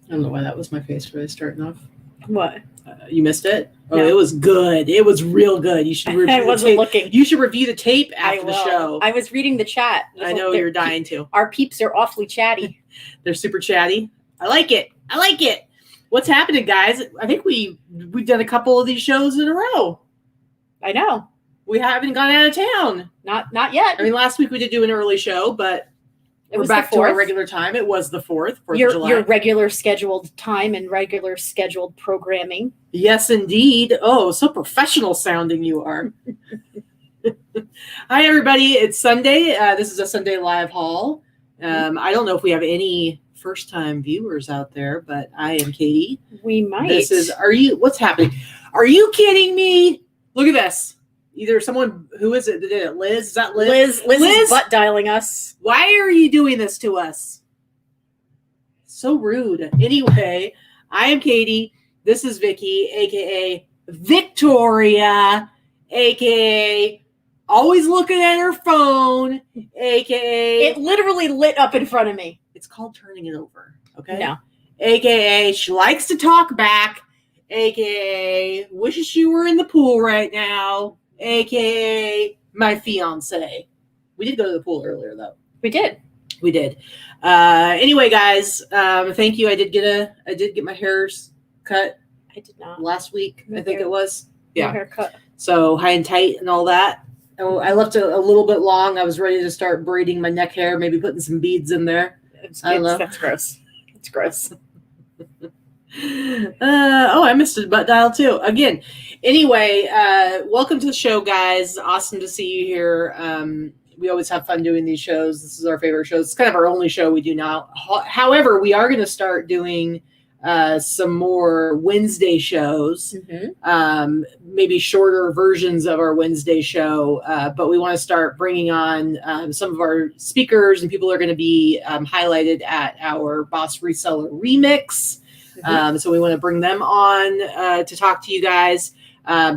I don't know why that was my face really starting off. What? You missed it? Oh, No. it was good. It was real good. You should review I wasn't looking. You should review the tape after the show. I was reading the chat. I know you're dying to. Our peeps are awfully chatty. They're super chatty. I like it. What's happening, guys? I think we've done a couple of these shows in a row. I know. We haven't gone out of town. Not yet. I mean, last week we did do an early show, but we're back to our regular time. It was the 4th of July. Your regular scheduled time and regular scheduled programming. Yes, indeed. Oh, so professional sounding you are. Hi, everybody. It's Sunday. This is a Sunday live haul. I don't know if we have any first-time viewers out there, but I am Katy. We might. What's happening? Are you kidding me? Look at this. Either someone, who is it that did it? Liz? Is that Liz? Liz is butt dialing us. Why are you doing this to us? So rude. Anyway, I am Katy. This is Vikki, a.k.a. Victoria, a.k.a. always looking at her phone, a.k.a. It literally lit up in front of me. It's called turning it over, okay? No. A.k.a. she likes to talk back, a.k.a. wishes she were in the pool right now, a.k.a. my fiance. We did go to the pool earlier, though. We did. Anyway, guys, thank you. I did get my hairs cut. I did not. Last week, I think it was. Yeah. Haircut. So high and tight and all that. I left it a little bit long. I was ready to start braiding my neck hair, maybe putting some beads in there. I don't know. That's gross. It's gross. I missed a butt dial too. Again. Anyway, welcome to the show, guys. Awesome to see you here. We always have fun doing these shows. This is our favorite show. It's kind of our only show we do now. However, we are going to start doing some more Wednesday shows, maybe shorter versions of our Wednesday show. But we want to start bringing on some of our speakers and people are going to be highlighted at our Boss Reseller Remix. So we want to bring them on to talk to you guys.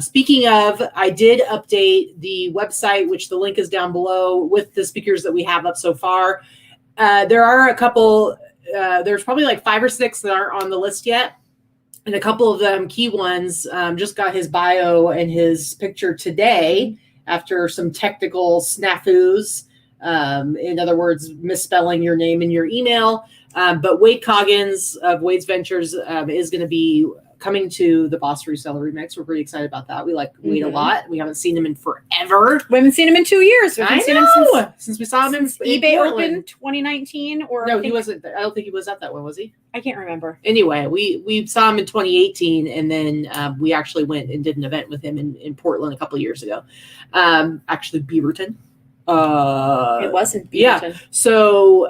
Speaking of, I did update the website, which the link is down below with the speakers that we have up so far. There are a couple, there's probably like 5 or 6 that aren't on the list yet. And a couple of them, key ones, just got his bio and his picture today after some technical snafus. In other words, misspelling your name and your email. But Wade Coggins of Wade's Ventures is going to be coming to the Boss Reseller Remix. We're pretty excited about that. We like Wade a lot. We haven't seen him in forever. We haven't seen him in 2 years. We haven't seen him since we saw him in eBay Open 2019. Or no, he wasn't there. I don't think he was at that one, was he? I can't remember. Anyway, we saw him in 2018, and then we actually went and did an event with him in Portland a couple of years ago. Actually, Beaverton. It wasn't Beaverton. Yeah. So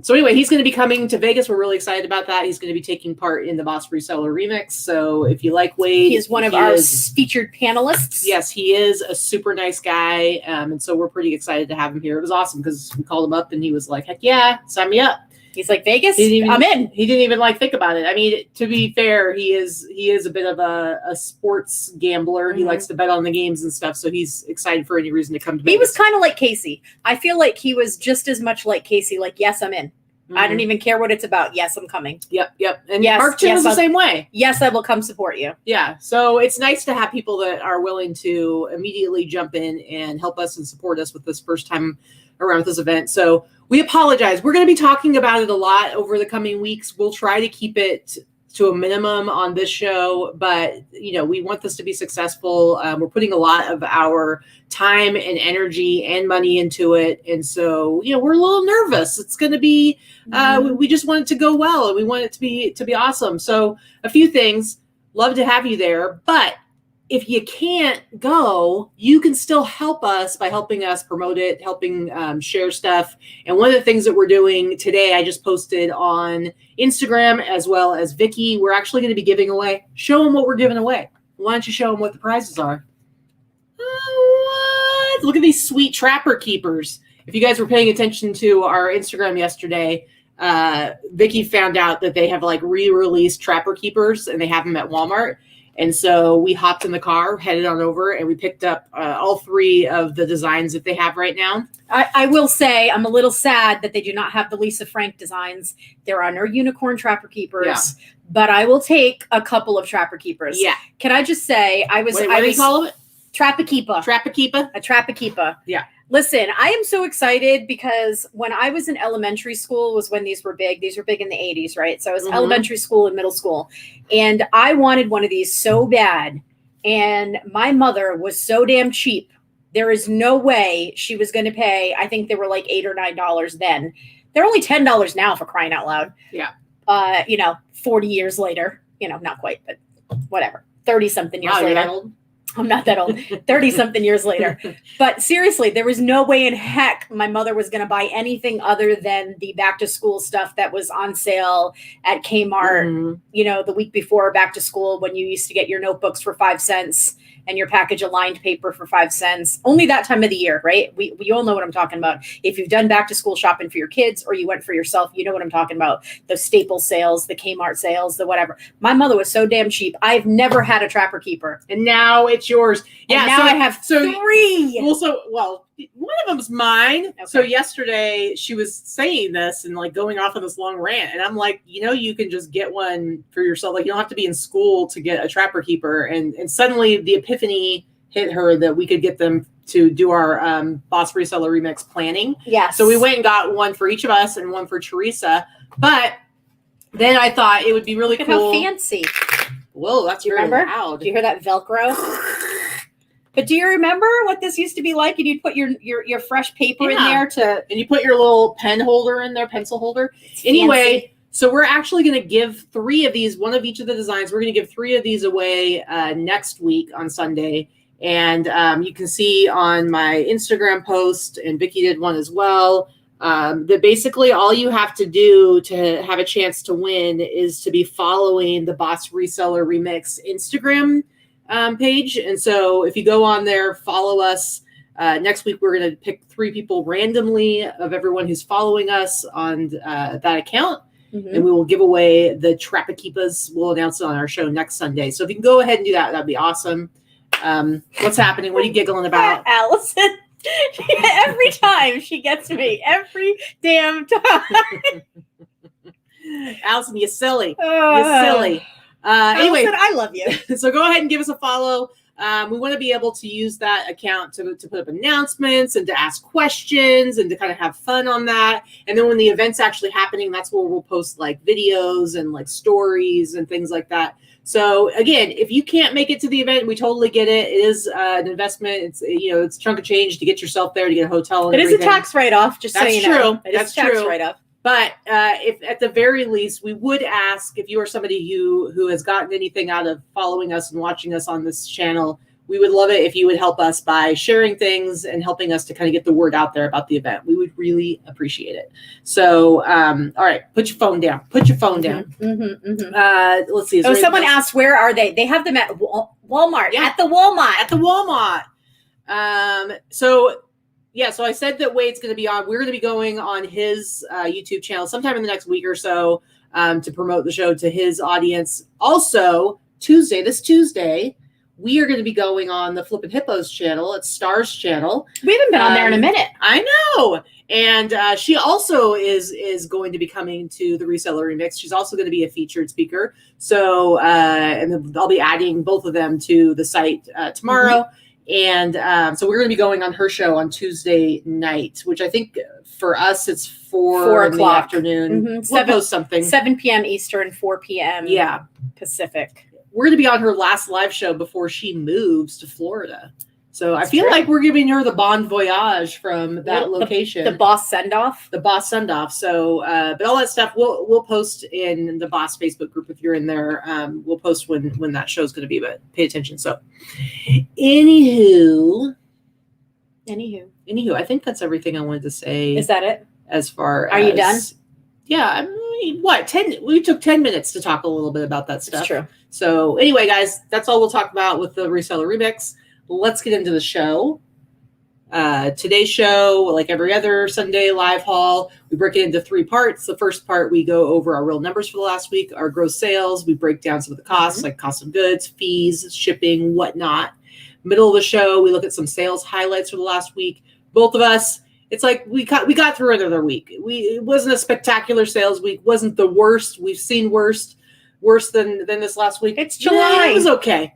anyway, he's going to be coming to Vegas. We're really excited about that. He's going to be taking part in the Boss Reseller Remix. So if you like Wade, he is one of our featured panelists. Yes, he is a super nice guy. And so we're pretty excited to have him here. It was awesome because we called him up and he was like, heck yeah, sign me up. He's like, Vegas, I'm in. He didn't even think about it. I mean, to be fair, he is a bit of a sports gambler. He likes to bet on the games and stuff. So he's excited for any reason to come to Vegas. He was kind of like Casey. I feel like he was just as much like Casey. Like, yes, I'm in. I don't even care what it's about. Yes, I'm coming. Yep. And yes, Mark Chin was the same way. Yes, I will come support you. Yeah. So it's nice to have people that are willing to immediately jump in and help us and support us with this first time around this event. So we apologize. We're going to be talking about it a lot over the coming weeks. We'll try to keep it to a minimum on this show, but we want this to be successful. We're putting a lot of our time and energy and money into it. And so, we're a little nervous. It's going to be, we just want it to go well and we want it to be awesome. So a few things, love to have you there, but if you can't go, you can still help us by helping us promote it, helping share stuff. And one of the things that we're doing today, I just posted on Instagram as well as Vikki. We're actually going to be giving away. Show them what we're giving away. Why don't you show them what the prizes are? What? Look at these sweet trapper keepers. If you guys were paying attention to our Instagram yesterday, Vikki found out that they have re-released trapper keepers and they have them at Walmart. And so we hopped in the car, headed on over, and we picked up all 3 of the designs that they have right now. I will say I'm a little sad that they do not have the Lisa Frank designs. There are no unicorn Trapper Keepers, but I will take a couple of Trapper Keepers. Yeah. Can I just say What do you call it? Trapper Keeper. Trapper Keeper? A Trapper Keeper. Yeah. Listen, I am so excited because when I was in elementary school was when these were big. These were big in the 80s, right? So I was elementary school and middle school. And I wanted one of these so bad. And my mother was so damn cheap. There is no way she was going to pay. I think they were like $8 or $9 then. They're only $10 now, for crying out loud. Yeah. 40 years later, not quite, but whatever. 30 something years later. That old? I'm not that old. 30 something years later. But seriously, there was no way in heck my mother was going to buy anything other than the back to school stuff that was on sale at Kmart, the week before back to school, when you used to get your notebooks for 5 cents and your package of lined paper for 5 cents. Only that time of the year, right? We all know what I'm talking about. If you've done back to school shopping for your kids or you went for yourself, you know what I'm talking about. The Staples sales, the Kmart sales, the whatever. My mother was so damn cheap. I've never had a Trapper Keeper. And now it's yours. Yeah, and now I have 3. Well, one of them's mine. Okay. So yesterday she was saying this and like going off on this long rant. And I'm like, you can just get one for yourself. Like, you don't have to be in school to get a Trapper Keeper. And suddenly the epiphany hit her that we could get them to do our Boss Reseller Remix planning. Yes. So we went and got one for each of us and one for Teresa. But then I thought it would be really Look cool. how fancy. Whoa, that's Do you really remember? loud. Do you hear that Velcro? But do you remember what this used to be like? And you'd put your fresh paper in there and you put your little pen holder in there, pencil holder. Anyway, so we're actually going to give 3 of these, one of each of the designs. We're going to give 3 of these away next week on Sunday. And you can see on my Instagram post, and Vikki did one as well, that basically all you have to do to have a chance to win is to be following the Boss Reseller Remix Instagram page. And so if you go on there, follow us. Next week, we're going to pick 3 people randomly of everyone who's following us on that account. And we will give away the Trapper Keepers. We'll announce it on our show next Sunday. So if you can go ahead and do that, that'd be awesome. What's happening? What are you giggling about? Allison. Every time she gets me. Every damn time. Allison, you silly. You're silly. Anyway, Allison, I love you. So go ahead and give us a follow. We want to be able to use that account to put up announcements and to ask questions and to kind of have fun on that. And then when the event's actually happening, that's where we'll post like videos and like stories and things like that. So again, if you can't make it to the event, we totally get it. It is an investment. It's it's a chunk of change to get yourself there, to get a hotel. And it is a tax write-off. Just so you know, true. That's true. Tax write-off. But if at the very least, we would ask, if you are somebody who has gotten anything out of following us and watching us on this channel, we would love it if you would help us by sharing things and helping us to kind of get the word out there about the event. We would really appreciate it. So, all right, put your phone down. Put your phone down. Let's see. Someone asked, where are they? They have them at Walmart. Yeah. At the Walmart. At the Walmart. So I said that Wade's going to be on. We're going to be going on his YouTube channel sometime in the next week or so to promote the show to his audience. Also, this Tuesday, we are going to be going on the Flippin' Hippos channel. It's Star's channel. We haven't been on there in a minute. I know. And she also is going to be coming to the Reseller Remix. She's also going to be a featured speaker. So, and I'll be adding both of them to the site tomorrow. And so we're going to be going on her show on Tuesday night, which I think for us, it's 4 in the afternoon. We'll post something. 7 p.m. Eastern, 4 p.m. Pacific. We're going to be on her last live show before she moves to Florida. So I feel like we're giving her the bon voyage from that location. The boss send-off. The boss send-off. So, but all that stuff we'll post in the Boss Facebook group if you're in there. We'll post when that show's going to be, but pay attention. So, anywho, I think that's everything I wanted to say. Is that it? As far as... Are you done? Yeah. I mean, we took 10 minutes to talk a little bit about that stuff. That's true. So anyway, guys, that's all we'll talk about with the Reseller Remix. Let's get into the show. Today's show, like every other Sunday live haul, we break it into 3 parts. The first part, we go over our real numbers for the last week, our gross sales. We break down some of the costs, like cost of goods, fees, shipping, whatnot. Middle of the show, we look at some sales highlights for the last week. Both of us, it's like we got through another week. It wasn't a spectacular sales week. Wasn't the worst. We've seen worse than this last week. It's July. It was okay.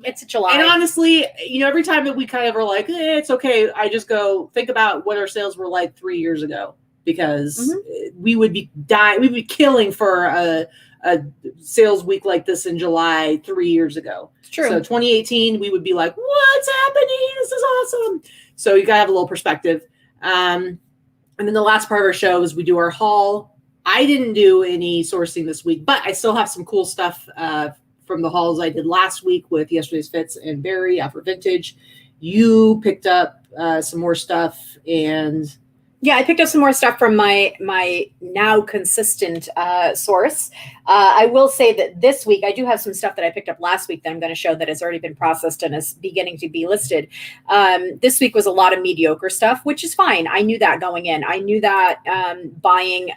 It's July. And honestly, every time that we kind of are like, it's okay, I just go think about what our sales were like 3 years ago, because we would be dying. We'd be killing for a sales week like this in July 3 years ago. It's true. So 2018, we would be like, what's happening? This is awesome. So you got to have a little perspective. And then the last part of our show is we do our haul. I didn't do any sourcing this week, but I still have some cool stuff from the hauls I did last week with Yesterday's Fits and Barry for Vintage. You picked up some more stuff, and yeah, I picked up some more stuff from my now consistent source. I will say that this week I do have some stuff that I picked up last week that I'm going to show that has already been processed and is beginning to be listed. This week was a lot of mediocre stuff, which is fine. I knew that going in. I knew that buying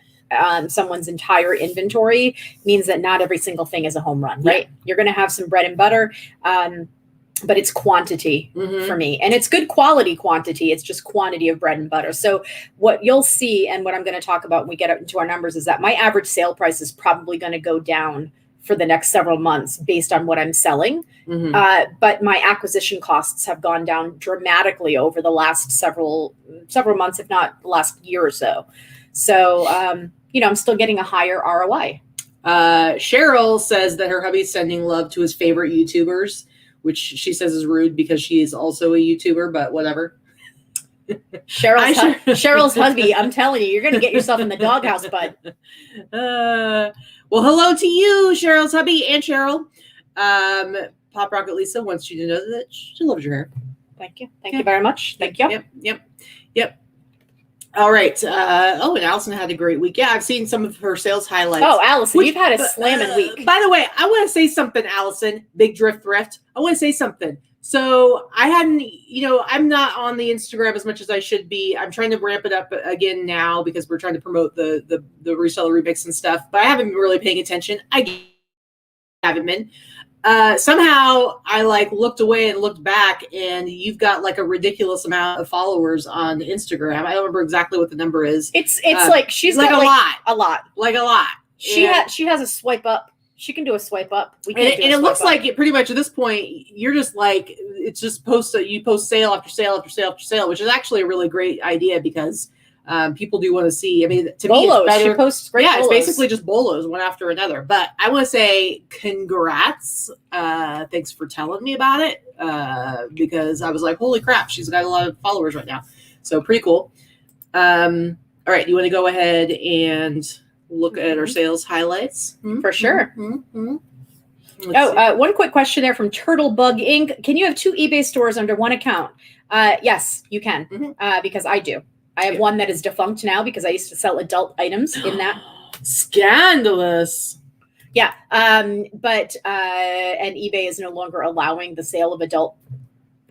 someone's entire inventory means that not every single thing is a home run, right? Yeah. You're going to have some bread and butter, but it's quantity for me, and it's good quality quantity. It's just quantity of bread and butter. So what you'll see, and what I'm going to talk about when we get into our numbers, is that my average sale price is probably going to go down for the next several months based on what I'm selling. But my acquisition costs have gone down dramatically over the last several months, if not the last year or so. So, I'm still getting a higher ROI. Cheryl says that her hubby's sending love to his favorite YouTubers, which she says is rude because she is also a YouTuber, but whatever. Cheryl's hubby, I'm telling you, you're going to get yourself in the doghouse, bud. Well, hello to you, Cheryl's hubby, and Cheryl. Pop Rocket Lisa wants you to know that she loves your hair. Thank you. Thank you very much. Thank you. Yep. All right. And Allison had a great week. Yeah, I've seen some of her sales highlights. Oh, Allison, you've had a slamming week. By the way, I want to say something, Allison, Big Thrift. I want to say something. So I hadn't, I'm not on the Instagram as much as I should be. I'm trying to ramp it up again now because we're trying to promote the reseller remix and stuff, but I haven't been really paying attention. I haven't been. Somehow I looked away and looked back, and you've got a ridiculous amount of followers on Instagram. I don't remember exactly what the number is. It's she's got a lot. She has a swipe up. She can do a swipe up. And it looks like it pretty much at this point you're just it's just you post sale after sale after sale after sale, which is actually a really great idea because people do want to see. I mean, to me, it's better. She posts great bolos. It's basically just bolos one after another. But I want to say congrats. Thanks for telling me about it because I was like, holy crap, she's got a lot of followers right now. So pretty cool. All right, you want to go ahead and look at our sales highlights? For sure. One quick question there from Turtlebug Inc. Can you have 2 eBay stores under one account? Yes, you can, because I do. I have one that is defunct now because I used to sell adult items in that. Scandalous. Yeah. But eBay is no longer allowing the sale of adult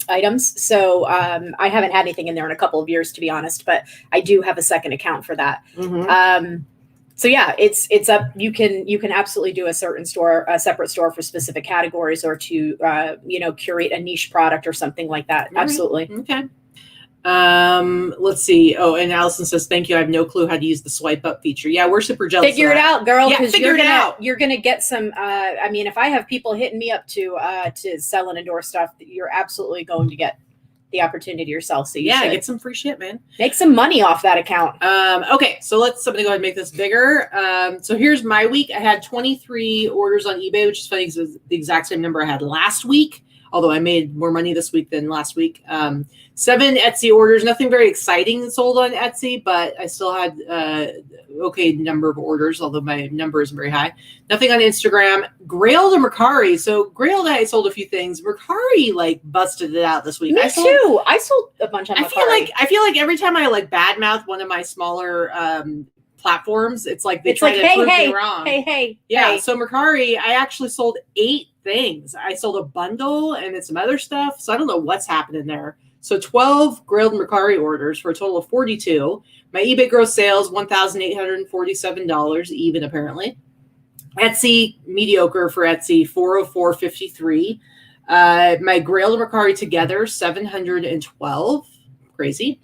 items. So I haven't had anything in there in a couple of years, to be honest, but I do have a second account for that. So yeah, it's up. You can absolutely do a separate store for specific categories, or to curate a niche product or something like that. Absolutely. Okay. Let's see. Oh, and Allison says, thank you. I have no clue how to use the swipe up feature. Yeah, we're super jealous. Figure it out, girl. Yeah, figure it out. You're gonna get some. If I have people hitting me up to sell and endorse stuff, you're absolutely going to get the opportunity yourself. So you should get some free shit, man. Make some money off that account. Okay, so somebody go ahead and make this bigger. So here's my week. I had 23 orders on eBay, which is funny because it's the exact same number I had last week. Although I made more money this week than last week. 7 Etsy orders, nothing very exciting sold on Etsy, but I still had okay number of orders, although my number isn't very high. Nothing on Instagram. Grailed or Mercari. So Grailed, I sold a few things. Mercari busted it out this week. Me too. I sold a bunch on Mercari. I feel like every time I badmouth one of my smaller platforms, it's like they try to prove me wrong. Hey. So Mercari, I actually sold 8 things. I sold a bundle and then some other stuff. So I don't know what's happening there. So 12 grilled Mercari orders for a total of 42. My eBay gross sales, $1,847, even apparently. Etsy, mediocre for Etsy, $404.53. My Grail and Mercari together, $712. Crazy.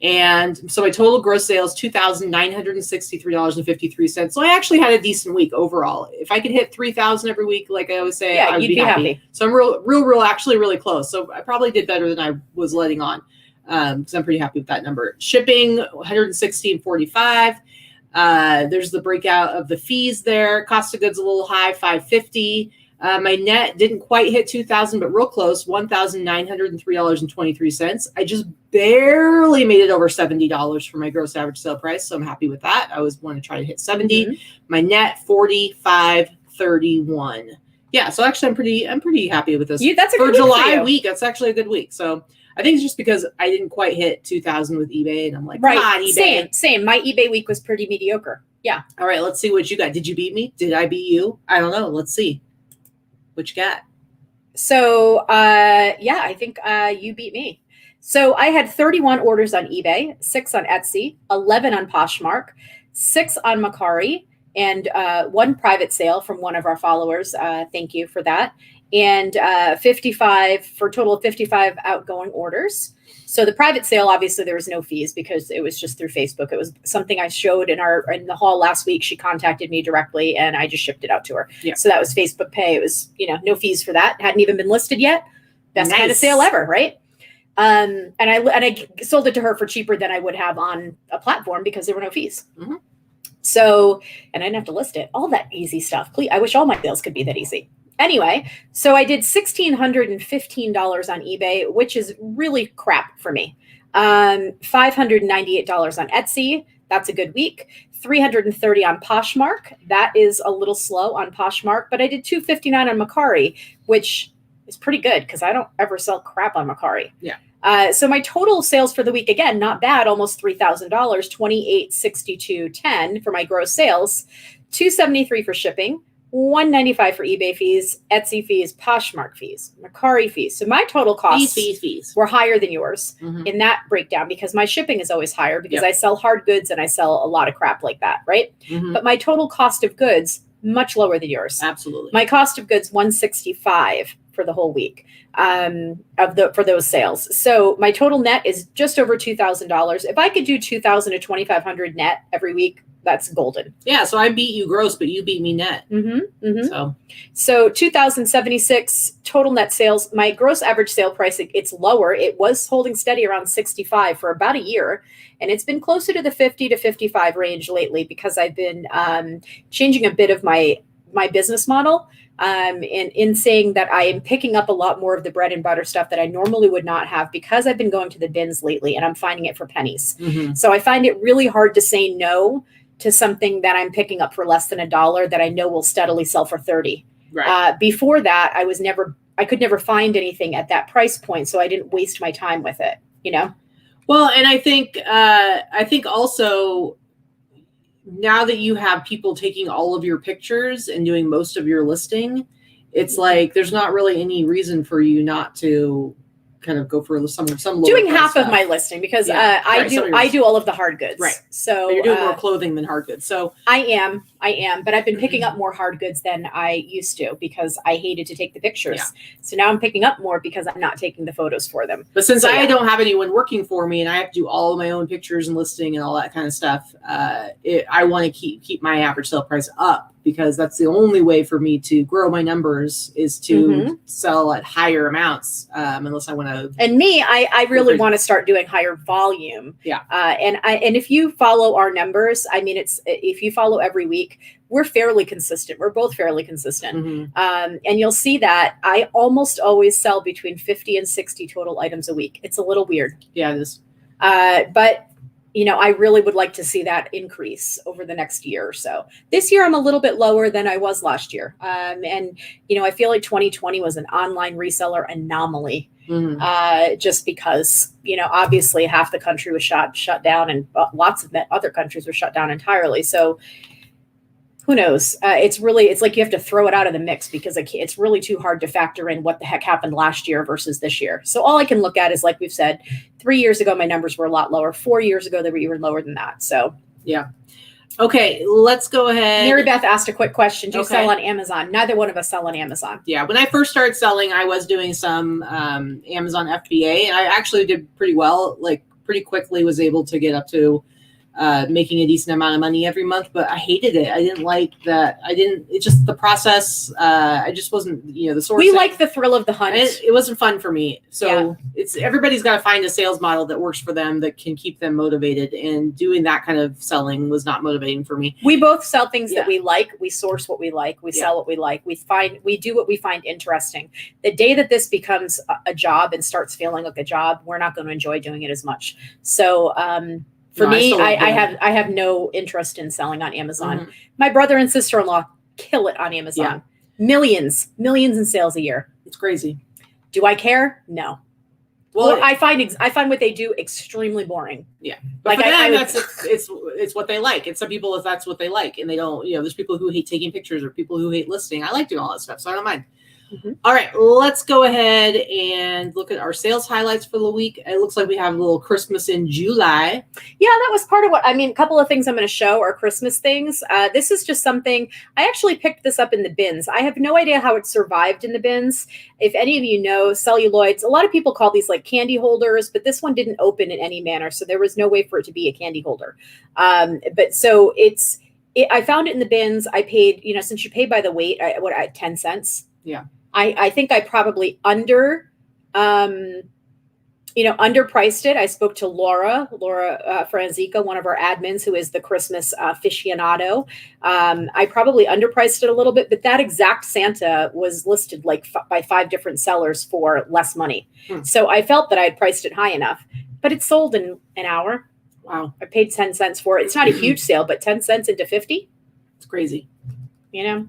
And so my total gross sales, $2,963.53. So I actually had a decent week overall. If I could hit 3,000 every week, like I always say, I'd be happy. So I'm actually really close. So I probably did better than I was letting on, because I'm pretty happy with that number. Shipping, $116.45. There's the breakout of the fees there. Cost of goods a little high, $550. My net didn't quite hit 2,000, but real close, $1,903.23. I just barely made it over $70 for my gross average sale price, so I'm happy with that. I always want to try to hit 70. Mm-hmm. My net, $45.31. Yeah, so actually I'm pretty happy with this. That's a for good July week. That's actually a good week. So I think it's just because I didn't quite hit 2,000 with eBay, and I'm like, right, come on, eBay. Same. My eBay week was pretty mediocre. Yeah. All right, let's see what you got. Did you beat me? Did I beat you? I don't know. Let's see. What you got? So, I think you beat me. So I had 31 orders on eBay, 6 on Etsy, 11 on Poshmark, 6 on Mercari, and 1 private sale from one of our followers. Thank you for that. And 55 for a total of 55 outgoing orders. So the private sale, obviously there was no fees because it was just through Facebook. It was something I showed in the hall last week. She contacted me directly and I just shipped it out to her. Yeah. So that was Facebook pay. It was, no fees for that. Hadn't even been listed yet. Best kind of sale ever, right? And I sold it to her for cheaper than I would have on a platform because there were no fees. Mm-hmm. So, and I didn't have to list it. All that easy stuff. Please, I wish all my sales could be that easy. Anyway, so I did $1,615 on eBay, which is really crap for me. $598 on Etsy. That's a good week. $330 on Poshmark. That is a little slow on Poshmark, but I did $259 on Mercari, which is pretty good because I don't ever sell crap on Mercari. Yeah. So my total sales for the week, again, not bad, almost $3,000, $2,862.10 for my gross sales, $273 for shipping, $195 for eBay fees, Etsy fees, Poshmark fees, Mercari fees. So my total costs fees were higher than yours in that breakdown because my shipping is always higher because I sell hard goods and I sell a lot of crap like that, right? Mm-hmm. But my total cost of goods, much lower than yours. Absolutely. My cost of goods, $165 for the whole week for those sales. So my total net is just over $2,000. If I could do $2,000 to $2,500 net every week, that's golden. Yeah. So I beat you gross, but you beat me net. Mm-hmm, mm-hmm. So 2,076 total net sales. My gross average sale price, it's lower. It was holding steady around 65 for about a year. And it's been closer to the 50 to 55 range lately because I've been changing a bit of my business model. In saying that I am picking up a lot more of the bread and butter stuff that I normally would not have because I've been going to the bins lately and I'm finding it for pennies. Mm-hmm. So I find it really hard to say no to something that I'm picking up for less than $1 that I know will steadily sell for 30. Right. Before that, I could never find anything at that price point. So I didn't waste my time with it, Well, and I think also now that you have people taking all of your pictures and doing most of your listing, it's like there's not really any reason for you not to kind of go for some doing half stuff of my listing because I do all of the hard goods. Right. So you're doing more clothing than hard goods. So I am, but I've been picking up more hard goods than I used to because I hated to take the pictures. Yeah. So now I'm picking up more because I'm not taking the photos for them. But since I don't have anyone working for me and I have to do all of my own pictures and listing and all that kind of stuff, I want to keep my average sale price up because that's the only way for me to grow my numbers is to sell at higher amounts, unless I want to. And me, I really want to start doing higher volume. Yeah. And if you follow our numbers, I mean, if you follow every week, we're fairly consistent. We're both fairly consistent. Mm-hmm. And you'll see that I almost always sell between 50 and 60 total items a week. It's a little weird. Yeah, it is. But I really would like to see that increase over the next year or so. This year, I'm a little bit lower than I was last year. And I feel like 2020 was an online reseller anomaly. Mm-hmm. Just because, obviously half the country was shut down and lots of other countries were shut down entirely. So who knows? It's like you have to throw it out of the mix because it's really too hard to factor in what the heck happened last year versus this year. So all I can look at is, like we've said, 3 years ago, my numbers were a lot lower. 4 years ago, they were even lower than that. So yeah. Okay, let's go ahead. Mary Beth asked a quick question. Do you sell on Amazon? Neither one of us sell on Amazon. Yeah, when I first started selling, I was doing some Amazon FBA, and I actually did pretty well. Like pretty quickly was able to get up to making a decent amount of money every month, but I hated it. I didn't like that. It's just the process. I just wasn't, the sourcing. We like the thrill of the hunt. It wasn't fun for me. So everybody's got to find a sales model that works for them, that can keep them motivated, and doing that kind of selling was not motivating for me. We both sell things that we like. We source what we like. We sell what we like. We do what we find interesting. The day that this becomes a job and starts feeling like a job, we're not going to enjoy doing it as much. So, for me, I have no interest in selling on Amazon. Mm-hmm. My brother and sister-in-law kill it on Amazon. Yeah. Millions in sales a year. It's crazy. Do I care? No. Well, I find what they do extremely boring. Yeah, but like for them, it's what they like. And some people, if that's what they like, and they don't, there's people who hate taking pictures or people who hate listing. I like doing all that stuff, so I don't mind. Mm-hmm. All right, let's go ahead and look at our sales highlights for the week. It looks like we have a little Christmas in July. Yeah, that was part of a couple of things I'm going to show are Christmas things. This is just something, I actually picked this up in the bins. I have no idea how it survived in the bins. If any of you know, celluloids, a lot of people call these like candy holders, but this one didn't open in any manner, so there was no way for it to be a candy holder. But so I found it in the bins. I paid, since you pay by the weight, 10 cents. Yeah. I think I probably underpriced it. I spoke to Laura Franzica, one of our admins, who is the Christmas aficionado. I probably underpriced it a little bit, but that exact Santa was listed by 5 different sellers for less money. So I felt that I had priced it high enough, but it sold in an hour. Wow. I paid 10 cents for it. It's not a huge sale, but 10 cents into 50. It's crazy. Meh.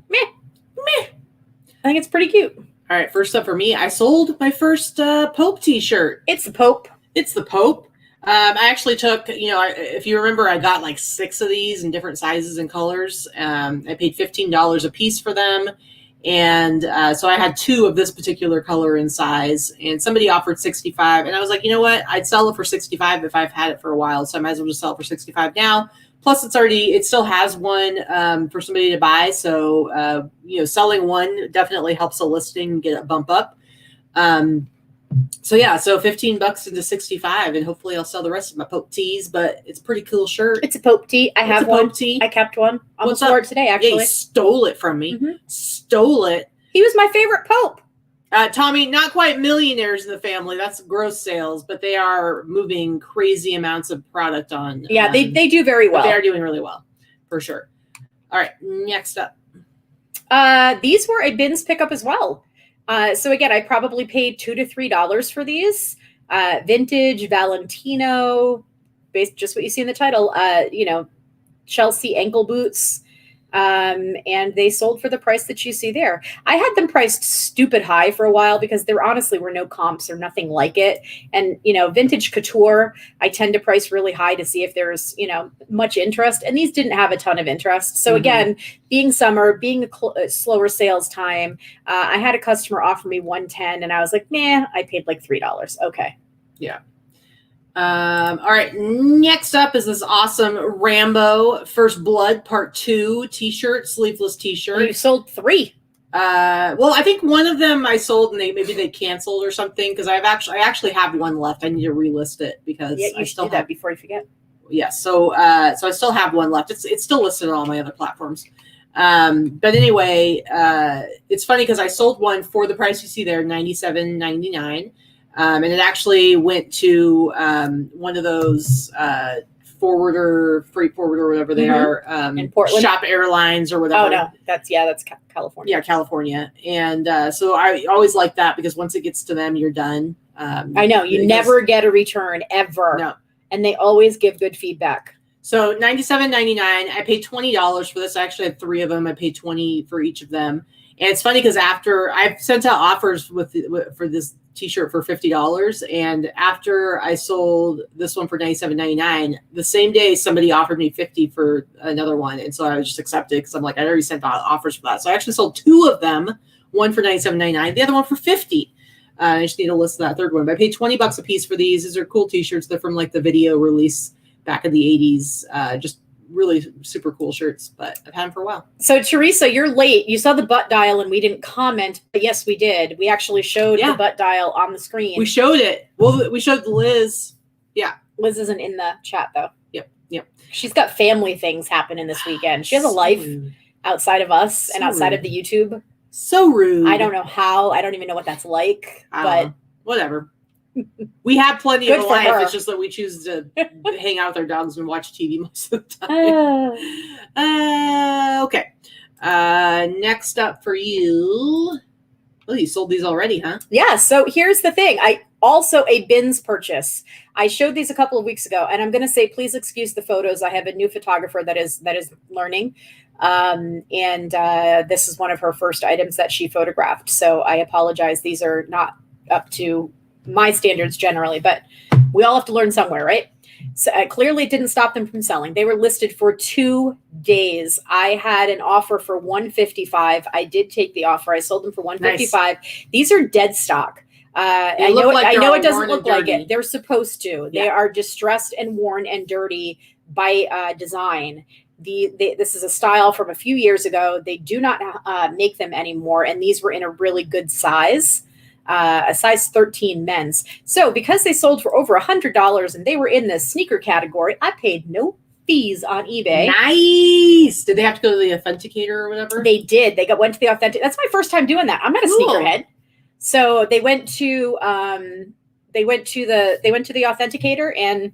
I think it's pretty cute. All right, first up for me, I sold my first Pope T-shirt. It's the Pope. It's the Pope. I actually took, if you remember, I got like 6 of these in different sizes and colors. I paid $15 a piece for them. And so I had 2 of this particular color and size. And somebody offered $65. And I was like, you know what? I'd sell it for $65 if I've had it for a while. So I might as well just sell it for $65 now. Plus, it still has one for somebody to buy. So, selling one definitely helps a listing get a bump up. So $15 into 65, and hopefully I'll sell the rest of my Pope tees. But it's a pretty cool shirt. It's a Pope tee. I have one. Pope tee. I kept one. I'm going to wear it today, actually. Yeah, he stole it from me. Mm-hmm. Stole it. He was my favorite Pope. Tommy, not quite millionaires in the family. That's gross sales, but they are moving crazy amounts of product on. Yeah, they do very well. They are doing really well, for sure. All right, next up. These were a bins pickup as well. So again, I probably paid $2 to $3 for these. Vintage Valentino, based just what you see in the title. Chelsea ankle boots. And they sold for the price that you see there. I had them priced stupid high for a while because there honestly were no comps or nothing like it. And, vintage couture, I tend to price really high to see if there's, much interest. And these didn't have a ton of interest. So again, being summer, being a slower sales time, I had a customer offer me $110 and I was like, nah, I paid like $3. Okay. Yeah. All right. Next up is this awesome Rambo First Blood Part 2 T-shirt, sleeveless T-shirt. You sold 3. Well, I think one of them I sold and maybe they canceled or something because I actually have one left. I need to relist it because I still have that before you forget. Yes. So I still have one left. It's still listed on all my other platforms. But anyway, it's funny because I sold one for the price you see there, $97.99. And it actually went to one of those freight forwarder, whatever they are, in Portland? Shop Airlines or whatever. Oh no, that's California. Yeah, California. And so I always like that because once it gets to them, you're done. I know you never get a return ever. No, and they always give good feedback. So $97.99. I paid $20 for this. I actually had 3 of them. I paid $20 for each of them. And it's funny because after I've sent out offers for this t-shirt for $50, and after I sold this one for $97.99, the same day somebody offered me $50 for another one, and so I just accepted because I'm like, I already sent out offers for that. So I actually sold 2 of them, one for $97.99, the other one for $50. I just need to list that third one. But I paid $20 a piece for these. These are cool t-shirts. They're from like the video release back in the 80s. Just really super cool shirts, but I've had them for a while. So Teresa, you're late. You saw the butt dial and we didn't comment, but yes, we did. We actually showed the butt dial on the screen. We showed it. Well, we showed Liz. Yeah. Liz isn't in the chat though. Yep. She's got family things happening this weekend. She has a life outside of us and outside of the YouTube. So rude. I don't know how. I don't even know what that's like, but whatever. We have plenty of a life. Her. It's just that we choose to hang out with our dogs and watch TV most of the time. Okay. Next up for you. Oh, you sold these already, huh? Yeah. So here's the thing. Also a bins purchase. I showed these a couple of weeks ago, and I'm going to say, please excuse the photos. I have a new photographer that is learning. This is one of her first items that she photographed. So I apologize. These are not up to my standards generally, but we all have to learn somewhere, right? So clearly it didn't stop them from selling. They were listed for 2 days. I had an offer for $155. I did take the offer. I sold them for $155. Nice. These are dead stock. I know it doesn't look like it. They're supposed to. Yeah. They are distressed and worn and dirty by design. This is a style from a few years ago. They do not make them anymore, and these were in a really good size. A size 13 men's. So because they sold for over $100 and they were in the sneaker category, I paid no fees on eBay. Nice. Did they have to go to the authenticator or whatever? They did. Went to the authentic. That's my first time doing that. I'm not a sneakerhead. So they went to the authenticator, and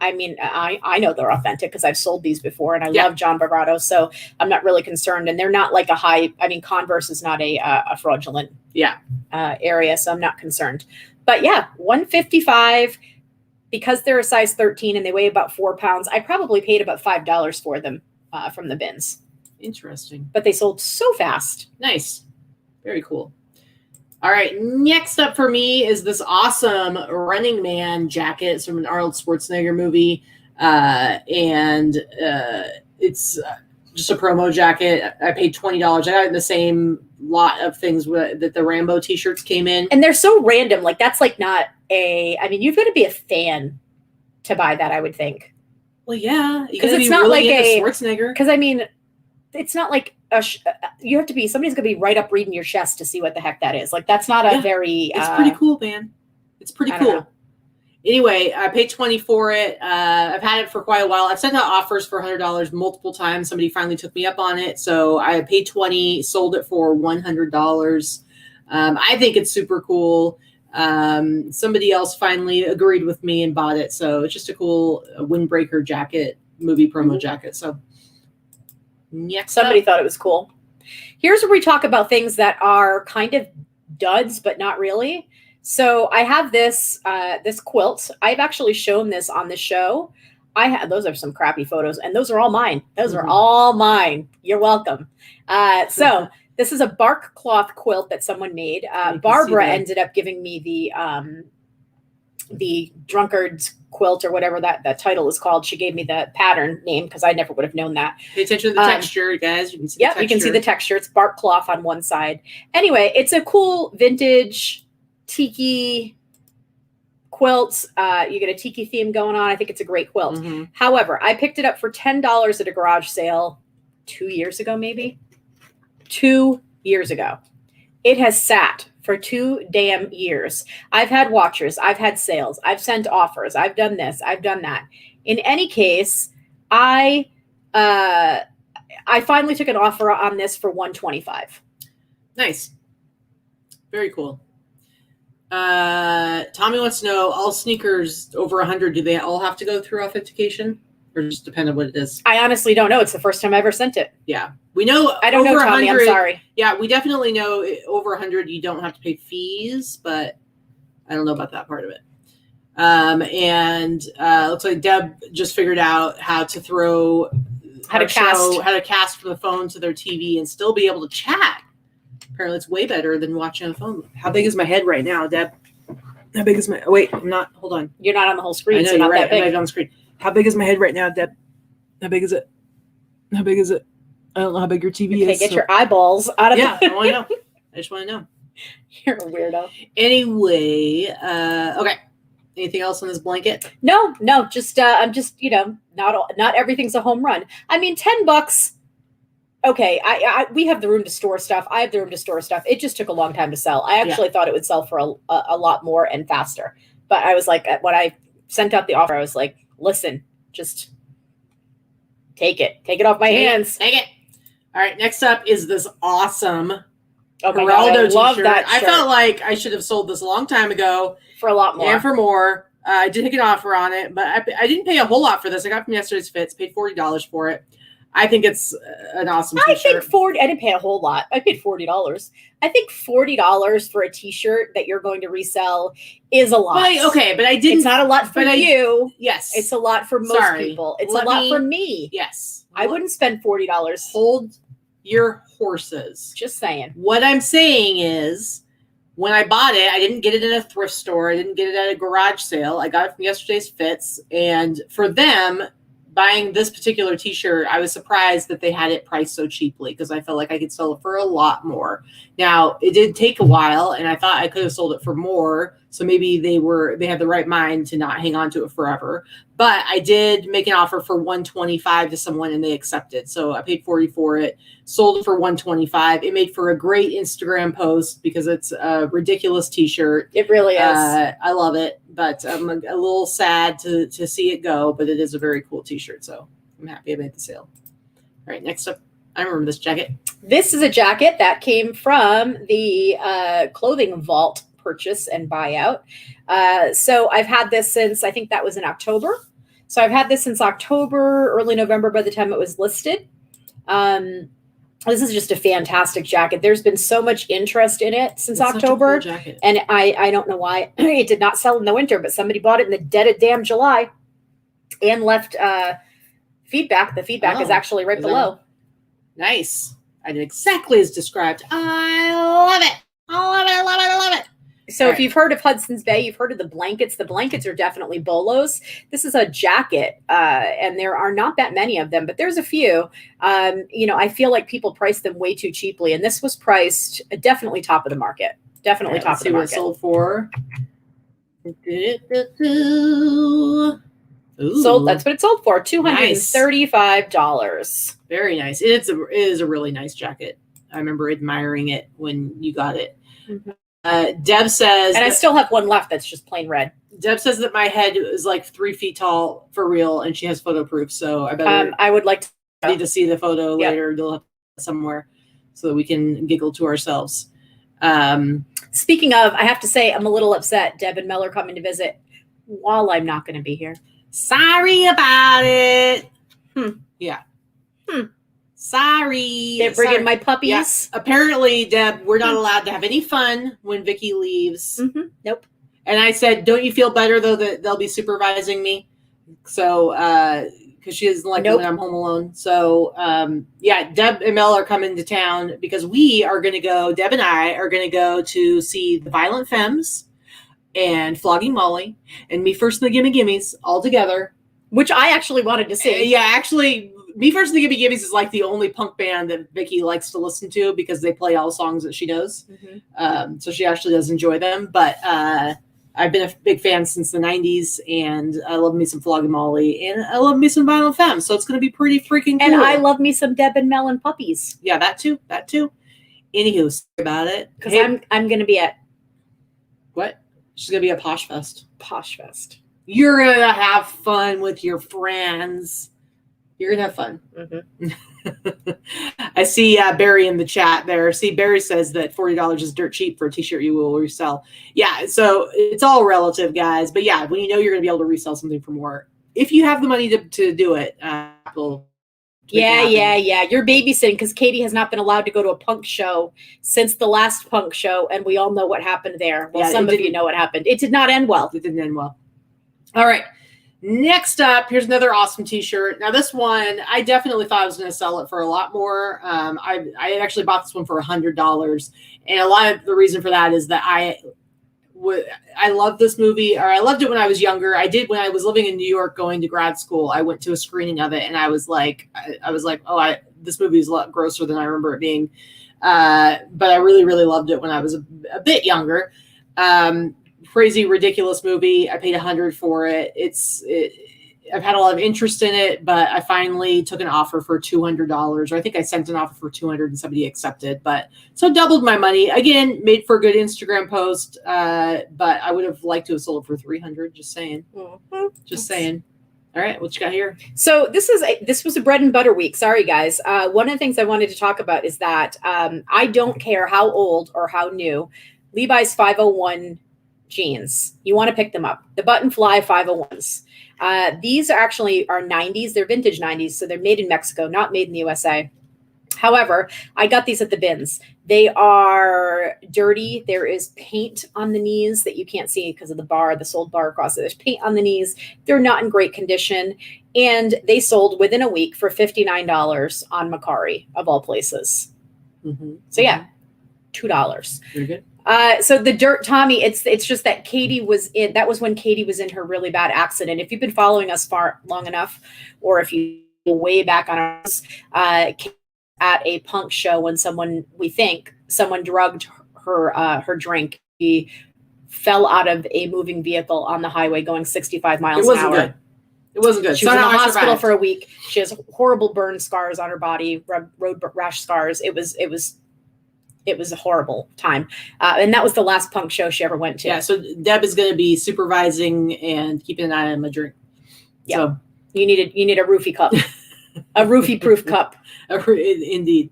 I mean, I know they're authentic because I've sold these before, and I love John Barato, so I'm not really concerned. And they're not like Converse is not a fraudulent area, so I'm not concerned. But yeah, $155 because they're a size 13 and they weigh about 4 pounds. I probably paid about $5 for them from the bins. Interesting. But they sold so fast. Nice. Very cool. All right, next up for me is this awesome Running Man jacket. It's from an Arnold Schwarzenegger movie, it's just a promo jacket. I paid $20. I got it in the same lot of things that the Rambo t-shirts came in. And they're so random. Like, that's like not you've got to be a fan to buy that, I would think. Well, yeah. Because it's not really like a Schwarzenegger. Because, I mean, it's not like you have to be, somebody's going to be right up reading your chest to see what the heck that is. Like, that's not a very... It's pretty cool, man. It's pretty cool. Anyway, I paid $20 for it. I've had it for quite a while. I've sent out offers for $100 multiple times. Somebody finally took me up on it. So I paid $20, sold it for $100. I think it's super cool. Somebody else finally agreed with me and bought it. So it's just a cool windbreaker jacket, movie promo jacket. So somebody thought it was cool. Here's where we talk about things that are kind of duds, but not really. So I have this quilt. I've actually shown this on the show. Those are some crappy photos, and those are all mine. Those are all mine. You're welcome. So this is a bark cloth quilt that someone made. Barbara ended up giving me the drunkard's quilt, or whatever that title is called. She gave me the pattern name because I never would have known that. Pay attention to the texture, guys. You can see the texture. You can see the texture. It's bark cloth on one side. Anyway, it's a cool vintage tiki quilt. You get a tiki theme going on. I think it's a great quilt. Mm-hmm. However, I picked it up for $10 at a garage sale 2 years ago, maybe. 2 years ago. It has sat for 2 damn years. I've had watchers. I've had sales. I've sent offers. I've done this. I've done that. In any case, I finally took an offer on this for $125. Nice. Very cool. Tommy wants to know, all sneakers over 100, do they all have to go through authentication, or just depend on what it is? I honestly don't know. It's the first time I ever sent it. Yeah. We know. I don't know, Tommy. I'm sorry. Yeah, we definitely know over 100 you don't have to pay fees, but I don't know about that part of it. And looks like Deb just figured out how to cast from the phone to their TV and still be able to chat. Apparently, it's way better than watching on the phone. How big is my head right now, Deb? How big is my? Wait, I'm not. Hold on. You're not on the whole screen. I know, so you're not right. that big. I'm not on the screen. How big is my head right now, Deb? How big is it? How big is it? I don't know how big your TV is. Okay, get your eyeballs out of I want to know. I just want to know. You're a weirdo. Anyway, okay. Anything else on this blanket? No. Just I'm just not everything's a home run. I mean, $10. Okay, we have the room to store stuff. I have the room to store stuff. It just took a long time to sell. I actually thought it would sell for a lot more and faster. But I was like, when I sent out the offer, I was like, listen, just take it off my hands. Take it. All right, next up is this awesome Geraldo t-shirt. Love that I shirt. felt like I should have sold this a long time ago. For a lot more. And for more. I did take an offer on it, but I didn't pay a whole lot for this. I got it from yesterday's fits, paid $40 for it. I think it's an awesome t-shirt. I think I didn't pay a whole lot. I paid $40. I think $40 for a t-shirt that you're going to resell is a lot. But I didn't. It's not a lot for you. Yes. It's a lot for most people. It's a lot for me. Yes. I wouldn't spend $40. Hold your horses. Just saying. What I'm saying is, when I bought it, I didn't get it in a thrift store. I didn't get it at a garage sale. I got it from yesterday's fits. And for them, buying this particular t-shirt, I was surprised that they had it priced so cheaply because I felt like I could sell it for a lot more. Now, it did take a while, and I thought I could have sold it for more. So maybe they had the right mind to not hang on to it forever. But I did make an offer for $125 to someone, and they accepted. So I paid $40 for it, sold it for $125. It made for a great Instagram post because it's a ridiculous t-shirt. It really is. I love it, but I'm a little sad to see it go. But it is a very cool t-shirt, so I'm happy I made the sale. All right, next up, I remember this jacket. This is a jacket that came from the Clothing Vault purchase and buyout. So I've had this since, I think that was in October. So I've had this since October, early November by the time it was listed. This is just a fantastic jacket. There's been so much interest in it since October. Such a cool jacket. And I don't know why it did not sell in the winter, but somebody bought it in the dead of damn July and left feedback. The feedback is actually right below. Nice. I did exactly as described. I love it. I love it. So if you've heard of Hudson's Bay, you've heard of the blankets. The blankets are definitely bolos. This is a jacket, and there are not that many of them, but there's a few. I feel like people price them way too cheaply, and this was priced definitely top of the market. Definitely top of the market. What it sold for. Ooh. Sold. That's what it sold for. $235. Nice. Very nice. It is a really nice jacket. I remember admiring it when you got it. Mm-hmm. Deb says, and I still have one left that's just plain red. Deb says that my head is like 3 feet tall for real, and she has photo proof. So I better. I would like to see the photo later. They'll have it somewhere so that we can giggle to ourselves. Speaking of, I have to say I'm a little upset. Deb and Mel are coming to visit while I'm not going to be here. Sorry about it. Yeah. Sorry. They're bringing my puppies. Yeah. Apparently, Deb, we're not allowed to have any fun when Vikki leaves. Nope. And I said, don't you feel better, though, that they'll be supervising me? So, because she doesn't like when I'm home alone. So, Deb and Mel are coming to town because Deb and I are going to go to see the Violent Femmes and Flogging Molly and Me First and the Gimme Gimmes all together. Which I actually wanted to see. Actually, Me First and the Gimme Gimmes is like the only punk band that Vikki likes to listen to because they play all the songs that she knows. So she actually does enjoy them. But I've been a big fan since the 90s, and I love me some Flogging Molly, and I love me some Violent Femmes. So it's going to be pretty freaking cool. And I love me some Deb and Mel and puppies. Yeah, that too. Anywho, sorry about it. Because I'm going to be at... What? She's going to be at Posh Fest. Posh Fest. You're going to have fun with your friends. You're going to have fun. I see Barry in the chat there. See, Barry says that $40 is dirt cheap for a t-shirt you will resell. Yeah, so it's all relative, guys. But yeah, when you know you're going to be able to resell something for more, if you have the money to do it, You're babysitting because Katy has not been allowed to go to a punk show since the last punk show, and we all know what happened there. Well, some of you know what happened. It did not end well. It didn't end well. All right. Next up, here's another awesome t-shirt. Now this one, I definitely thought I was going to sell it for a lot more. I actually bought this one for $100. And a lot of the reason for that is that I love this movie, or I loved it when I was younger. I did when I was living in New York going to grad school. I went to a screening of it and I was like, oh, this movie is a lot grosser than I remember it being. But I really, really loved it when I was a bit younger. Crazy, ridiculous movie. I paid $100 for it. I've had a lot of interest in it, but I finally took an offer for $200. Or I think I sent an offer for $200 and somebody accepted. But so doubled my money. Again, made for a good Instagram post. But I would have liked to have sold it for $300. Just saying. Just saying. All right, what you got here? So this was a bread and butter week. Sorry, guys. One of the things I wanted to talk about is that I don't care how old or how new Levi's 501 jeans. You want to pick them up. The button fly 501s. These are 90s. They're vintage 90s, so they're made in Mexico, not made in the USA. However, I got these at the bins. They are dirty. There is paint on the knees that you can't see because of the sold bar across it. There's paint on the knees. They're not in great condition. And they sold within a week for $59 on Mercari, of all places. Mm-hmm. So yeah, $2. Very good. So the dirt, Tommy, it's just that that was when Katy was in her really bad accident. If you've been following us long enough, or if you go way back on us, at a punk show when someone drugged her drink. He fell out of a moving vehicle on the highway going 65 miles an hour. Good. It wasn't good. She was in the hospital for a week. She has horrible burn scars on her body, road rash scars. It was a horrible time. And that was the last punk show she ever went to. Yeah, so Deb is going to be supervising and keeping an eye on my drink. Yeah. So you need a roofie cup. A roofie-proof cup. Indeed.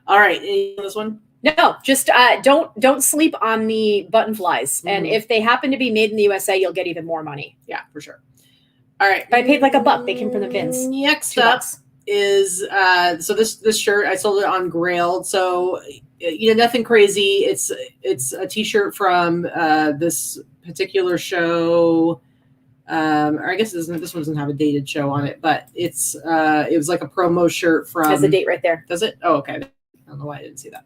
All right. This one? No, just don't sleep on the button flies. Mm-hmm. And if they happen to be made in the USA, you'll get even more money. Yeah, for sure. All right. But I paid like $1. They came from the bins. Next up is so this shirt, I sold it on Grailed. So nothing crazy. It's a t-shirt from this particular show. Or I guess this one doesn't have a dated show on it, but it was like a promo shirt from. Has the date right there. Does it? Oh, okay. I don't know why I didn't see that.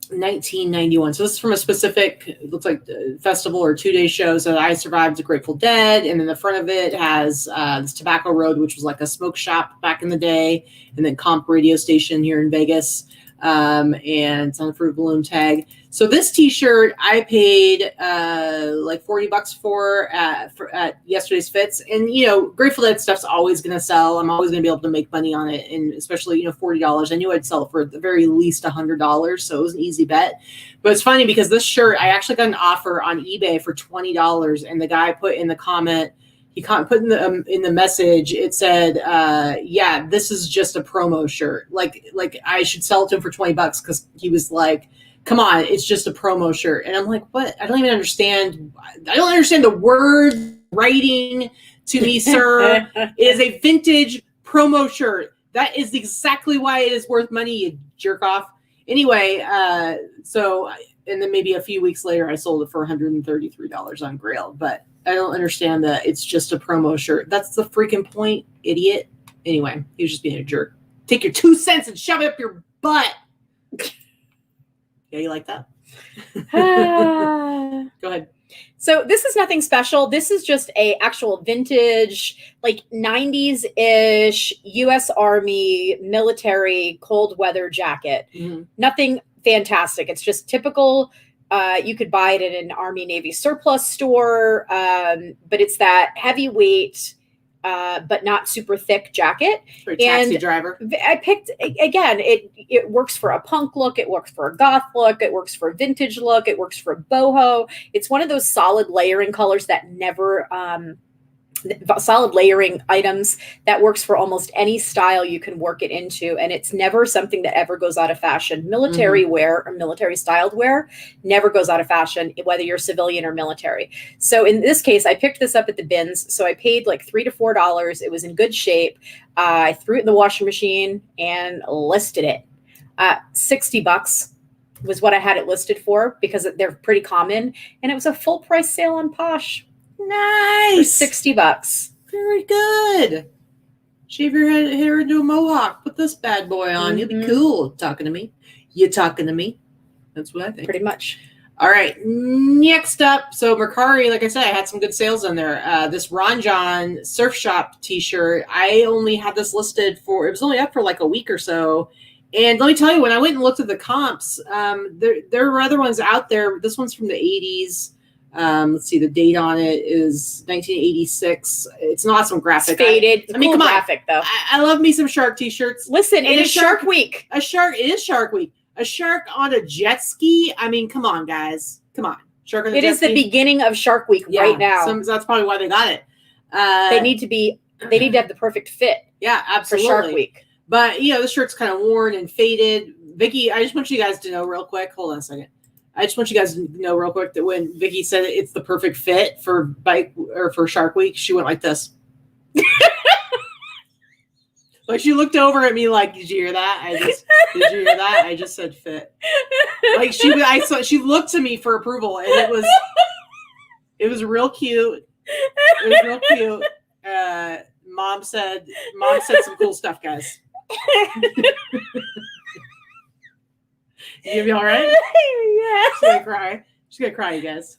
1991. So this is from a specific, it looks like festival or 2-day show. So I Survived the Grateful Dead, and then the front of it has this Tobacco Road, which was like a smoke shop back in the day, and then Comp radio station here in Vegas. And it's on the Fruit Balloon tag. So this t-shirt I paid like $40 for at yesterday's Fits. And Grateful Dead stuff's always going to sell. I'm always going to be able to make money on it, and especially $40. I knew I'd sell it for at the very least $100, so it was an easy bet. But it's funny because this shirt I actually got an offer on eBay for $20, and the guy put in the comment. He put in the message, it said, yeah, this is just a promo shirt. Like I should sell it to him for $20 because he was like, come on, it's just a promo shirt. And I'm like, what? I don't even understand. I don't understand the word writing to me, sir. It is a vintage promo shirt. That is exactly why it is worth money, you jerk off. Anyway, and then maybe a few weeks later, I sold it for $133 on Grail, but I don't understand that it's just a promo shirt. That's the freaking point, idiot. Anyway, he was just being a jerk. Take your 2 cents and shove it up your butt. Yeah, you like that? Go ahead. So this is nothing special. This is just a actual vintage, like 90s-ish U.S. Army military cold weather jacket. Mm-hmm. Nothing fantastic. It's just typical. You could buy it at an Army Navy surplus store, but it's that heavyweight, but not super thick jacket. For a taxi driver. I picked, again, it works for a punk look. It works for a goth look. It works for a vintage look. It works for a boho. It's one of those solid layering colors that never, solid layering items that works for almost any style you can work it into. And it's never something that ever goes out of fashion. Military wear or military styled wear never goes out of fashion, whether you're civilian or military. So in this case, I picked this up at the bins. So I paid like $3 to $4. It was in good shape. I threw it in the washing machine and listed it. $60 was what I had it listed for because they're pretty common. And it was a full price sale on Posh. Nice. For $60. Very good. Shave your hair into a mohawk. Put this bad boy on. You'll be cool. Talking to me. You talking to me. That's what I think. Pretty much. All right. Next up. So Mercari, like I said, I had some good sales on there. This Ron John Surf Shop t-shirt. I only had this listed for, it was only up for like a week or so. And let me tell you, when I went and looked at the comps, there were other ones out there. This one's from the 80s. Let's see, the date on it is 1986. It's an awesome graphic. It's faded. I mean, cool come graphic, on. though. I love me some shark t-shirts. Listen, it is Shark Week. It is Shark Week. A shark on a jet ski. I mean, come on, guys. Come on. Shark on a jet ski. It is the beginning of Shark Week right now. That's probably why they got it. They need to have the perfect fit. Yeah, absolutely. For Shark Week. But, the shirt's kind of worn and faded. Vikki, I just want you guys to know real quick. Hold on a second. I just want you guys to know real quick that when Vikki said it's the perfect fit for Shark Week, she went like this. Like she looked over at me like, did you hear that? Did you hear that? I just said fit. Like she looked to me for approval, and it was real cute. It was real cute. Mom said some cool stuff, guys. You gonna be all right? Yeah. She's gonna cry. She's gonna cry, you guys.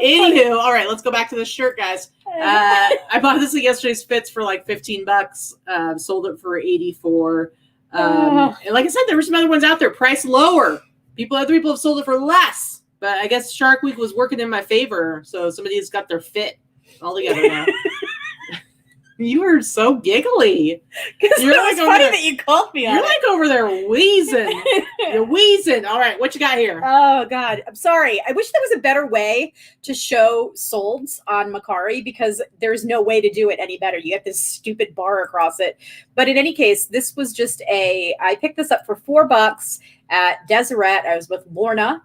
Anywho, all right, let's go back to this shirt, guys. I bought this at yesterday's Fits for like $15. Sold it for $84. And like I said, there were some other ones out there, priced lower. Other people have sold it for less. But I guess Shark Week was working in my favor, so somebody's got their fit all together now. You were so giggly. Because it was funny that you called me on it. You're like over there wheezing. You're wheezing. All right, what you got here? Oh, God. I'm sorry. I wish there was a better way to show solds on Mercari because there's no way to do it any better. You have this stupid bar across it. But in any case, this was just I picked this up for $4 at Deseret. I was with Lorna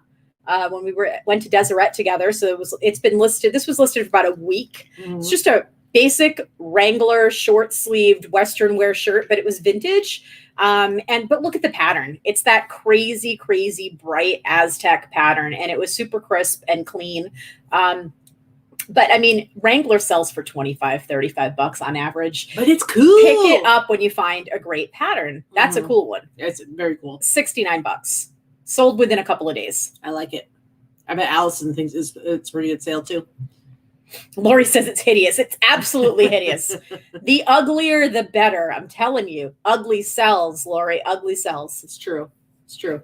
when we went to Deseret together. So it's been listed. This was listed for about a week. Mm-hmm. It's just a basic Wrangler short-sleeved Western wear shirt, but it was vintage. But look at the pattern. It's that crazy, crazy bright Aztec pattern, and it was super crisp and clean. But I mean, Wrangler sells for $25, $35 on average. But it's cool. Pick it up when you find a great pattern. That's a cool one. It's very cool. $69. Sold within a couple of days. I like it. I bet Allison thinks it's pretty good sale too. Lori says it's hideous. It's absolutely hideous. The uglier, the better. I'm telling you. Ugly sells, Lori. Ugly sells. It's true. It's true.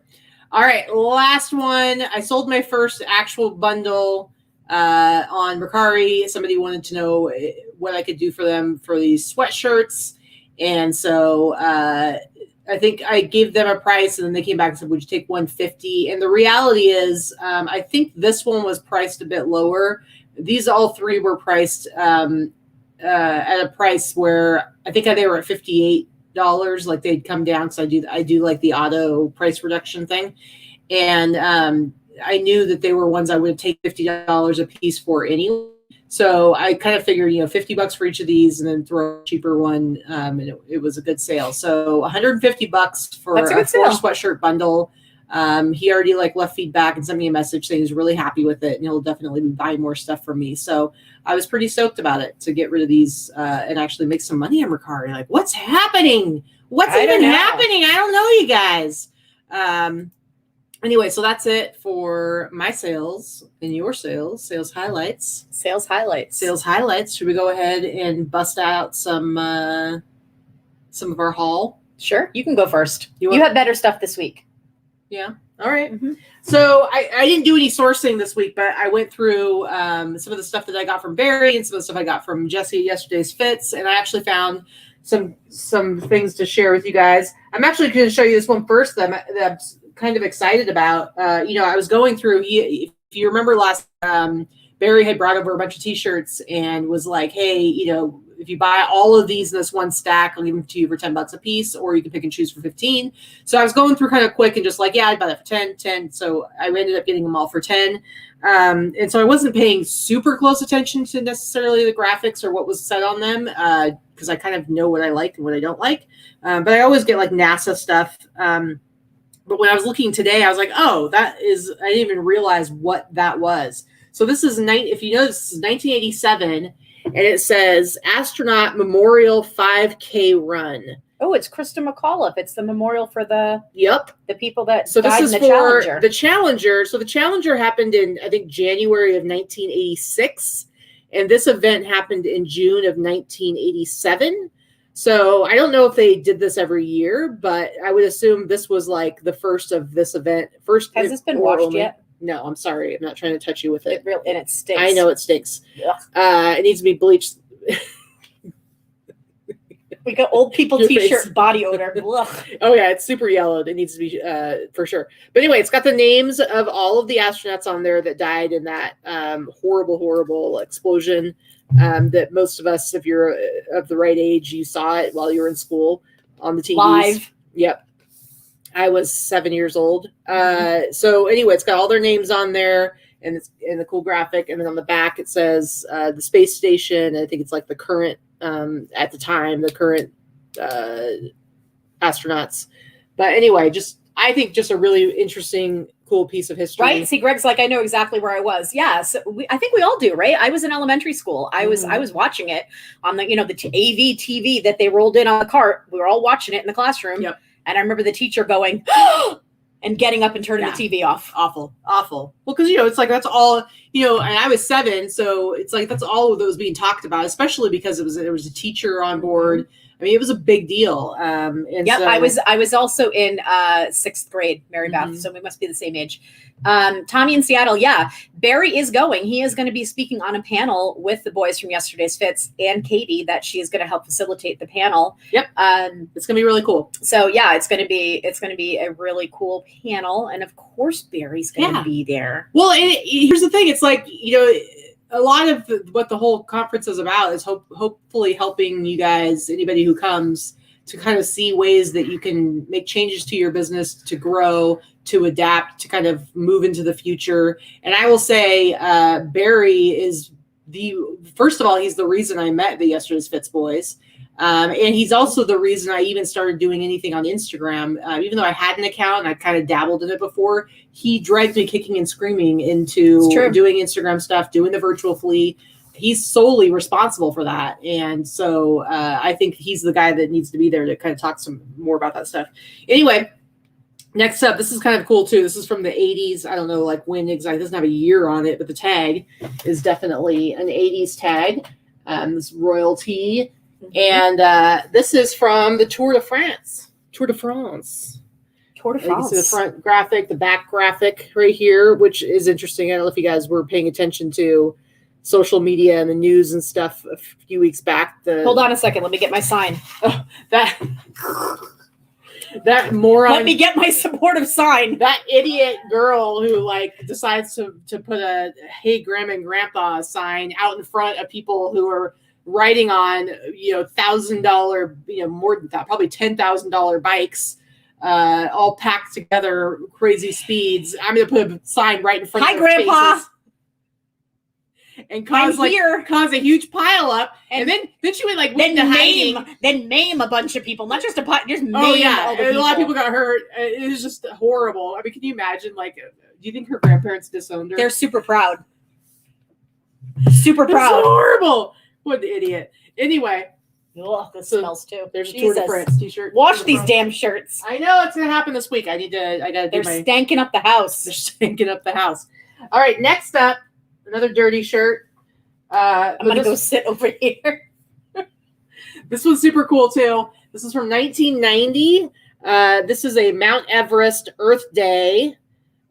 All right. Last one. I sold my first actual bundle on Mercari. Somebody wanted to know what I could do for them for these sweatshirts. And so I think I gave them a price, and then they came back and said, would you take $150? And the reality is I think this one was priced a bit lower. These all three were priced at a price where I think they were at $58. Like they'd come down because I do like the auto price reduction thing, and I knew that they were ones I would take $50 a piece for anyway. So I kind of figured, $50 for each of these, and then throw a cheaper one. And it was a good sale. So $150 for a 4-sweatshirt bundle. He already left feedback and sent me a message saying he's really happy with it, and he'll definitely be buying more stuff from me. So I was pretty stoked about it to get rid of these and actually make some money on Mercari. Like, what's happening? What's even happening? I don't know, you guys. Anyway, so that's it for my sales and your sales highlights. Sales highlights. Should we go ahead and bust out some of our haul? Sure. You can go first. You have better stuff this week. Yeah. All right. Mm-hmm. So I didn't do any sourcing this week, but I went through some of the stuff that I got from Barry and some of the stuff I got from Jesse at yesterday's Fits, and I actually found some things to share with you guys. I'm actually going to show you this one first that I'm kind of excited about. I was going through. If you remember last, Barry had brought over a bunch of T-shirts and was like, "Hey, if you buy all of these in this one stack, I'll give them to you for $10 a piece, or you can pick and choose for 15. So I was going through kind of quick and just like, I'd buy that for 10. So I ended up getting them all for 10. And so I wasn't paying super close attention to necessarily the graphics or what was said on them, because I kind of know what I like and what I don't like. But I always get NASA stuff. But when I was looking today, I was like, I didn't even realize what that was. So this is if you know, this is 1987, and it says astronaut memorial 5K run. Oh, it's Krista McAuliffe. It's the memorial for the people that so died this is in the for Challenger. the Challenger. So the Challenger happened in, I think, January of 1986, and this event happened in June of 1987. So I don't know if they did this every year, but I would assume this was like the first of this event. Has this been washed yet? No, I'm sorry. I'm not trying to touch you with it. And it stinks. I know it stinks. Ugh. It needs to be bleached. We got old people T-shirt body odor. Oh yeah, it's super yellowed. It needs to be for sure. But anyway, it's got the names of all of the astronauts on there that died in that horrible explosion. That most of us, if you're of the right age, you saw it while you were in school on the TVs. Live. Yep. I was 7 years old. So anyway, it's got all their names on there, and it's in the cool graphic. And then on the back, it says the space station. I think it's like the current, at the time, the current astronauts. But anyway, I think just a really interesting, cool piece of history. Right? See, Greg's like, I know exactly where I was. Yeah, so I think we all do, right? I was in elementary school. I was watching it on the the AV TV that they rolled in on the cart. We were all watching it in the classroom. Yep. And I remember the teacher going, and getting up and turning the TV off. Awful. Well, because, it's like, that's all, and I was 7. So it's like, that's all that was being talked about, especially because there was a teacher on board. I mean, it was a big deal. So, I was also in 6th grade, Mary Beth. So we must be the same age. Tommy in Seattle. Yeah. Barry is going. He is going to be speaking on a panel with the boys from yesterday's Fits and Katy, that she is going to help facilitate the panel. Yep. It's going to be really cool. So yeah, it's going to be a really cool panel. And of course, Barry's going to be there. Well, here's the thing. It's like, a lot of what the whole conference is about is hopefully helping you guys, anybody who comes, to kind of see ways that you can make changes to your business, to grow, to adapt, to kind of move into the future. And I will say, Barry is first of all, he's the reason I met the Yesterday's Fits boys. And he's also the reason I even started doing anything on Instagram. Even though I had an account and I kind of dabbled in it before, he dragged me kicking and screaming into doing Instagram stuff, doing the virtual flea. He's solely responsible for that. And so I think he's the guy that needs to be there to kind of talk some more about that stuff. Anyway, next up, this is kind of cool too. This is from the 80s. I don't know like when exactly. It doesn't have a year on it, but the tag is definitely an 80s tag. This royalty. And this is from the Tour de France. Tour de France. You can see the front graphic, the back graphic right here, which is interesting. I don't know if you guys were paying attention to social media and the news and stuff a few weeks back. Hold on a second. Let me get my sign. Oh, that moron. Let me get my supportive sign. That idiot girl who decides to put a "Hey Grandma and Grandpa" sign out in front of people who are riding on $1,000, more than that, probably $10,000 bikes, all packed together, crazy speeds. I'm gonna put a sign right in front of their Grandpa faces and cause a huge pile up, and then she went then maim a bunch of people, not just a just maim. Oh yeah, all the and a lot of people got hurt. It was just horrible. I mean, can you imagine? Do you think her grandparents disowned her? They're super proud. Super proud. It's horrible. What an idiot. Anyway. Ugh, this smells too. There's a Tour de France t-shirt. Wash these damn shirts. I know it's going to happen this week. I gotta They're stanking up the house. They're stanking up the house. All right, next up, another dirty shirt. I'm going to go sit over here. This one's super cool too. This is from 1990. This is a Mount Everest Earth Day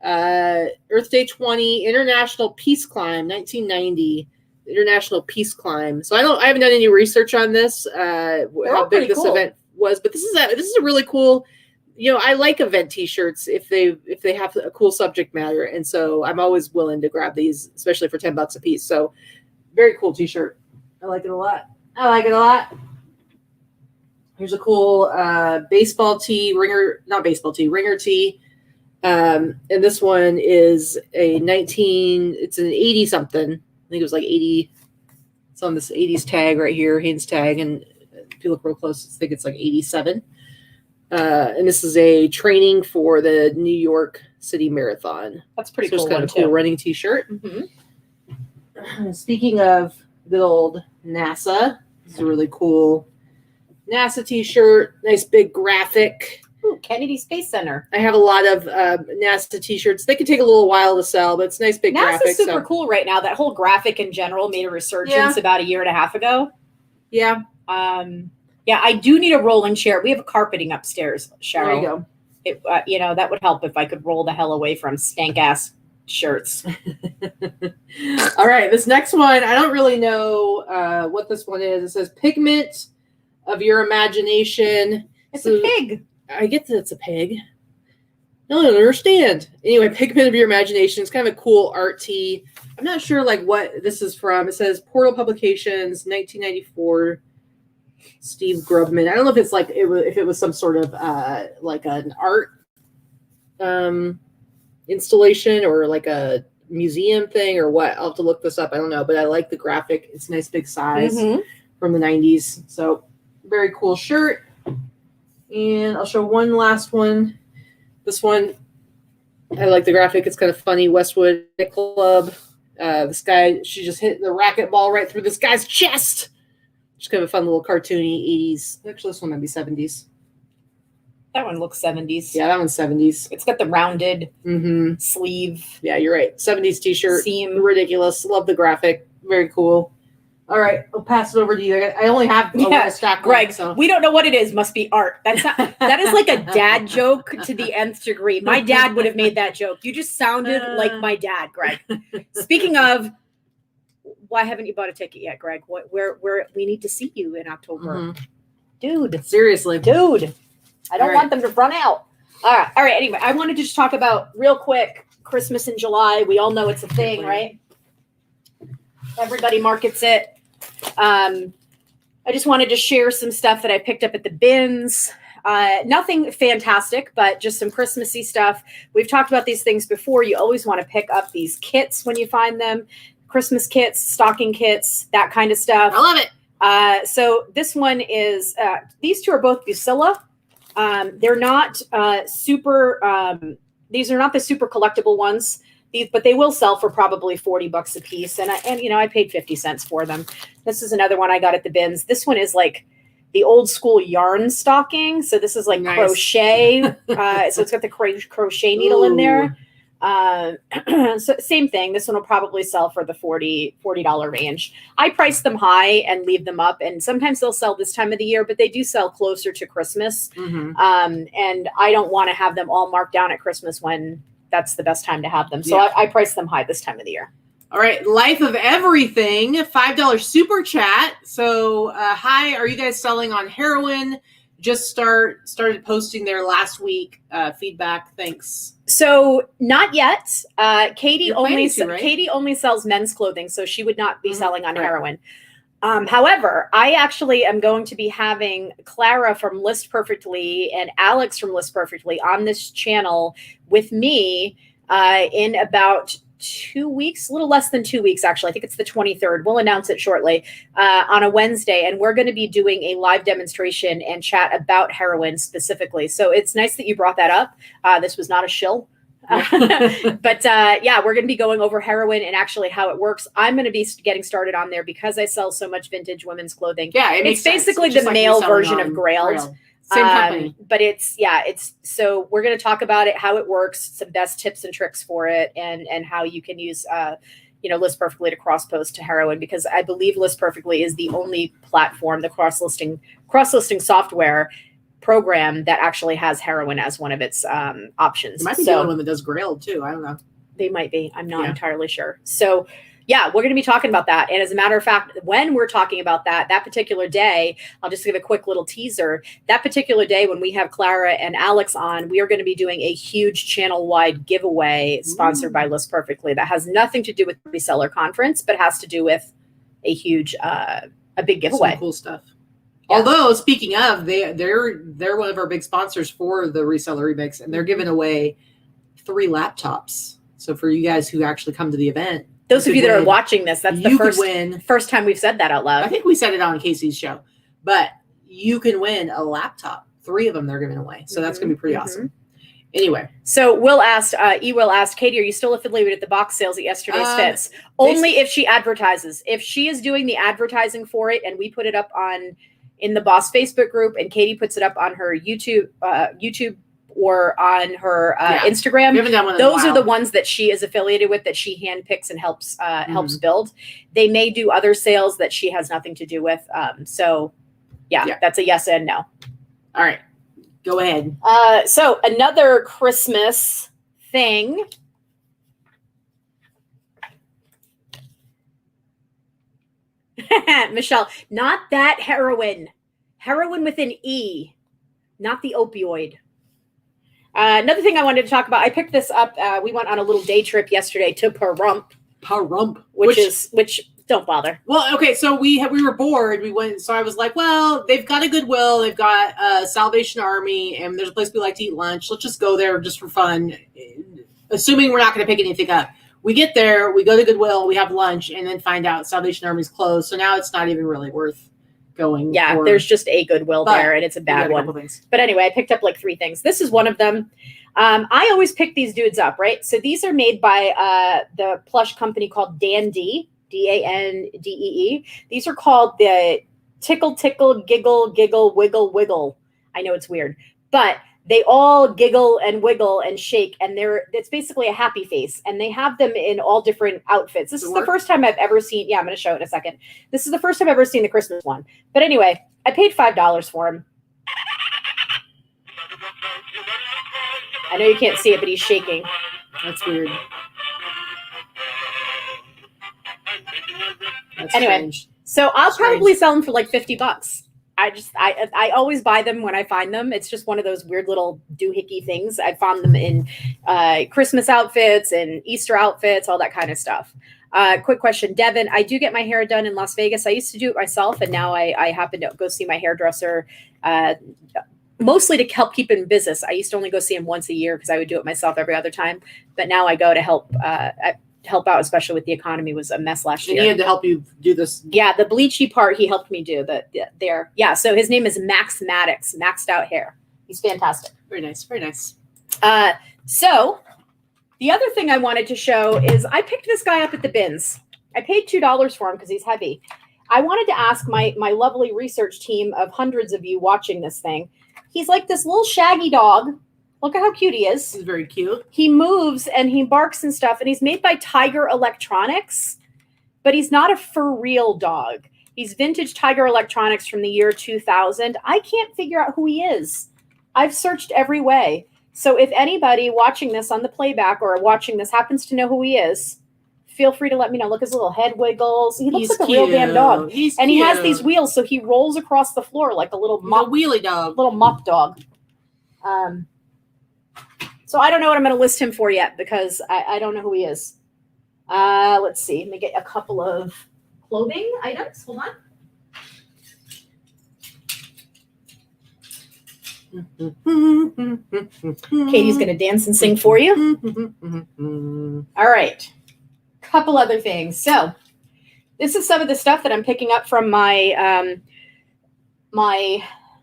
20 International Peace Climb, 1990. International Peace Climb. So I haven't done any research on this, how big this event was, but this is a really cool, I like event t-shirts if they have a cool subject matter. And so I'm always willing to grab these, especially for $10 a piece. So very cool t-shirt. I like it a lot. Here's a cool baseball tee, ringer tee. And this one is it's an 80 something. I think it was 80. It's on this 80s tag right here, Haynes tag. And if you look real close, I think it's 87. And this is a training for the New York City Marathon. That's pretty cool. It's kind of a cool running t-shirt. Mm-hmm. speaking of good old NASA, this is a really cool NASA t-shirt. Nice big graphic. Ooh, Kennedy Space Center. I have a lot of NASA t-shirts. They can take a little while to sell, but it's nice big graphic. NASA's super cool right now. That whole graphic in general made a resurgence about a year and a half ago. Yeah. Yeah, I do need a rolling chair. We have carpeting upstairs, Cheryl. There you go. It, that would help if I could roll the hell away from stank ass shirts. All right, this next one, I don't really know what this one is. It says pigment of your imagination. It's a pig. I get that it's a pig. I don't understand. Anyway, pigment of your imagination. It's kind of a cool art tee. I'm not sure like what this is from. It says Portal Publications, 1994. Steve Grubman. I don't know if it's like if it was some sort of like an art installation or like a museum thing or what. I'll have to look this up. I don't know, but I like the graphic. It's a nice big size from the 90s. So very cool shirt. And I'll show one last one. This one, I like the graphic. It's kind of funny. Westwood Club. This guy, she just hit the racquetball right through this guy's chest. Just kind of a fun little cartoony 80s. Actually, this one might be 70s. That one looks 70s. Yeah, that one's 70s. It's got the rounded sleeve. Yeah, you're right. 70s t-shirt. Seam. Ridiculous. Love the graphic. Very cool. All right, I'll pass it over to you. I only have a stack. Greg, we don't know what it is. Must be art. That is like a dad joke to the nth degree. My dad would have made that joke. You just sounded like my dad, Greg. Speaking of, why haven't you bought a ticket yet, Greg? Where we need to see you in October, dude. Seriously, dude. I don't want them to run out. All right. Anyway, I wanted to just talk about real quick Christmas in July. We all know it's a thing, right? Everybody markets it. I just wanted to share some stuff that I picked up at the bins. Nothing fantastic, but just some Christmassy stuff. We've talked about these things before. You always want to pick up these kits when you find them. Christmas kits, stocking kits, that kind of stuff. I love it. So this one is, these two are both Bucilla. They're not super, these are not the super collectible ones. But they will sell for probably $40 a piece. And I paid 50 cents for them. This is another one I got at the bins. This one is like the old school yarn stocking. So this is like crochet. So it's got the crochet needle in there. So same thing. This one will probably sell for the $40 range. I price them high and leave them up. And sometimes they'll sell this time of the year, but they do sell closer to Christmas. And I don't want to have them all marked down at Christmas when that's the best time to have them. So I price them high this time of the year. All right. Life of Everything, $5 super chat. So hi, are you guys selling on heroin? Just started posting there last week. Feedback. Thanks. So not yet. Katy right? Katy only sells men's clothing, so she would not be selling on heroin. However, I actually am going to be having Clara from List Perfectly and Alex from List Perfectly on this channel with me in about 2 weeks, a little less than 2 weeks, actually. I think it's the 23rd. We'll announce it shortly on a Wednesday. And we're going to be doing a live demonstration and chat about heroin specifically. So it's nice that you brought that up. This was not a shill. But we're going to be going over heroin and actually how it works. I'm going to be getting started on there because I sell so much vintage women's clothing. Yeah, it's basically the male version of Grailed. Same company. But it's so we're going to talk about it, how it works, some best tips and tricks for it, and how you can use List Perfectly to cross post to heroin, because I believe List Perfectly is the only platform, the cross listing software program that actually has heroin as one of its options. It might be the only one that does Grailed too. I don't know. They might be. I'm not entirely sure. So we're going to be talking about that. And as a matter of fact, when we're talking about that particular day, I'll just give a quick little teaser. That particular day when we have Clara and Alex on, we are going to be doing a huge channel-wide giveaway sponsored by List Perfectly that has nothing to do with the Reseller Conference, but has to do with a huge, a big giveaway. Some cool stuff. Yeah. Although, speaking of, they're one of our big sponsors for the Reseller Remix, and they're giving away 3 laptops. So for you guys who actually come to the event, those of you that are watching this, that's the first time we've said that out loud. I think we said it on Casey's show, but you can win a laptop. 3 of them they're giving away. So that's going to be pretty awesome. Anyway. So Will asked, Katy, are you still affiliated with the box sales at Yesterday's Fits? Only if she advertises. If she is doing the advertising for it and we put it up in the Boss Facebook group and Katy puts it up on her YouTube or on her Instagram, those are the ones that she is affiliated with, that she handpicks and helps build. They may do other sales that she has nothing to do with. So that's a yes and no. All right. Go ahead. So another Christmas thing. Michelle, not that heroin. Heroin with an E, not the opioid. Another thing I wanted to talk about, I picked this up. We went on a little day trip yesterday to Pahrump, which don't bother. Well, okay, so we were bored. We went, so I was like, well, they've got a Goodwill, they've got Salvation Army, and there's a place we like to eat lunch. Let's just go there just for fun, assuming we're not going to pick anything up. We get there, we go to Goodwill, we have lunch, and then find out Salvation Army's closed. So now it's not even really worth going. Yeah, there's just a Goodwill there, and it's a bad one. But anyway, I picked up like 3 things. This is one of them. I always pick these dudes up, right? So these are made by the plush company called Dandee. Dandee. These are called the Tickle, Giggle, Giggle, Wiggle, Wiggle. I know it's weird, but they all giggle and wiggle and shake, and it's basically a happy face, and they have them in all different outfits. This is the first time I've ever seen. Yeah, I'm going to show it in a second. This is the first time I've ever seen the Christmas one. But anyway, I paid $5 for him. I know you can't see it, but he's shaking. That's weird. That's anyway, strange. So I'll probably sell them for like $50. I always buy them when I find them. It's just one of those weird little doohickey things. I found them in Christmas outfits and Easter outfits, all that kind of stuff. Quick question, Devin. I do get my hair done in Las Vegas. I used to do it myself, and now I happen to go see my hairdresser mostly to help keep in business. I used to only go see him once a year because I would do it myself every other time. But now I go to help out, especially with the economy was a mess last year. And he had to help you do this. Yeah, the bleachy part he helped me do there. Yeah, so his name is Max Maddox, Maxed Out Hair. He's fantastic. Very nice, very nice. So the other thing I wanted to show is I picked this guy up at the bins. I paid $2 for him because he's heavy. I wanted to ask my lovely research team of hundreds of you watching this thing. He's like this little shaggy dog. Look at how cute he is. He's very cute. He moves and he barks and stuff. And he's made by Tiger Electronics, but he's not a for real dog. He's vintage Tiger Electronics from the year 2000. I can't figure out who he is. I've searched every way. So if anybody watching this on the playback or watching this happens to know who he is, feel free to let me know. Look, his little head wiggles. He looks like a real damn dog. He has these wheels, so he rolls across the floor like a little wheelie dog. Little mop dog. So I don't know what I'm going to list him for yet because I don't know who he is. Let's see. Let me get a couple of clothing items. Hold on. Katie's going to dance and sing for you. All right. Couple other things. So this is some of the stuff that I'm picking up from my my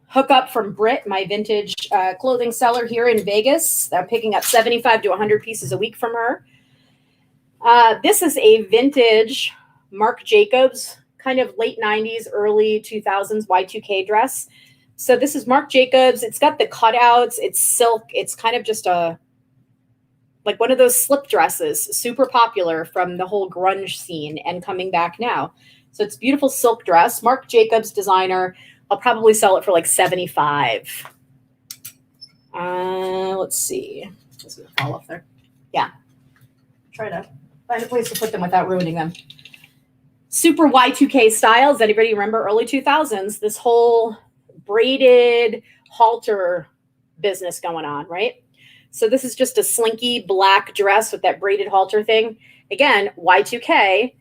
hookup from Brit, my vintage clothing seller here in Vegas. I'm picking up 75 to 100 pieces a week from her. This is a vintage Marc Jacobs, kind of late 90s, early 2000s Y2K dress. So this is Marc Jacobs. It's got the cutouts. It's silk. It's kind of just like one of those slip dresses, super popular from the whole grunge scene and coming back now. So it's beautiful silk dress, Marc Jacobs designer. I'll probably sell it for like 75. Let's see. It's gonna fall off there. Yeah. Try to find a place to put them without ruining them. Super Y2K styles. Anybody remember early 2000s? This whole braided halter business going on, right? So this is just a slinky black dress with that braided halter thing. Again, Y2K.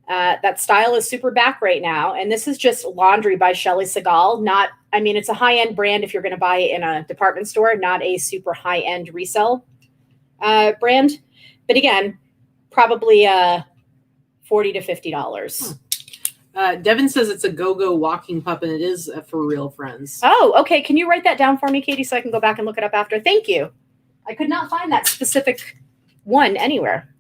That style is super back right now. And this is just laundry by Shelly Segal. It's a high-end brand if you're going to buy it in a department store, not a super high-end resale brand. But again, probably $40 to $50. Devin says it's a go-go walking pup, and it is for real, friends. Oh, okay. Can you write that down for me, Katie, so I can go back and look it up after? Thank you. I could not find that specific one anywhere.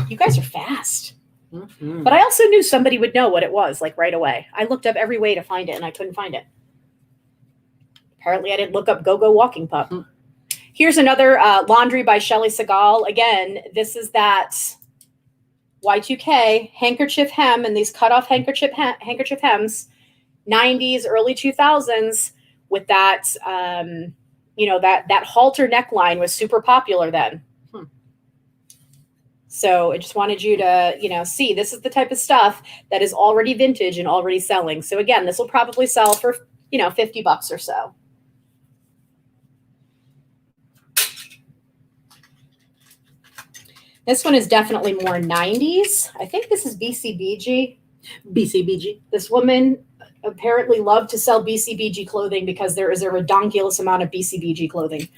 You guys are fast. Mm-hmm. But I also knew somebody would know what it was, like right away. I looked up every way to find it, and I couldn't find it. Apparently, I didn't look up Go-Go Walking Pup. Mm-hmm. Here's another Laundry by Shelly Segal. Again, this is that Y2K handkerchief hem and these cut-off handkerchief hems, 90s, early 2000s, with that, that halter neckline was super popular then. So I just wanted you to, see this is the type of stuff that is already vintage and already selling. So again, this will probably sell for, $50 or so. This one is definitely more 90s. I think this is BCBG. BCBG. This woman apparently loved to sell BCBG clothing because there is a redonkulous amount of BCBG clothing.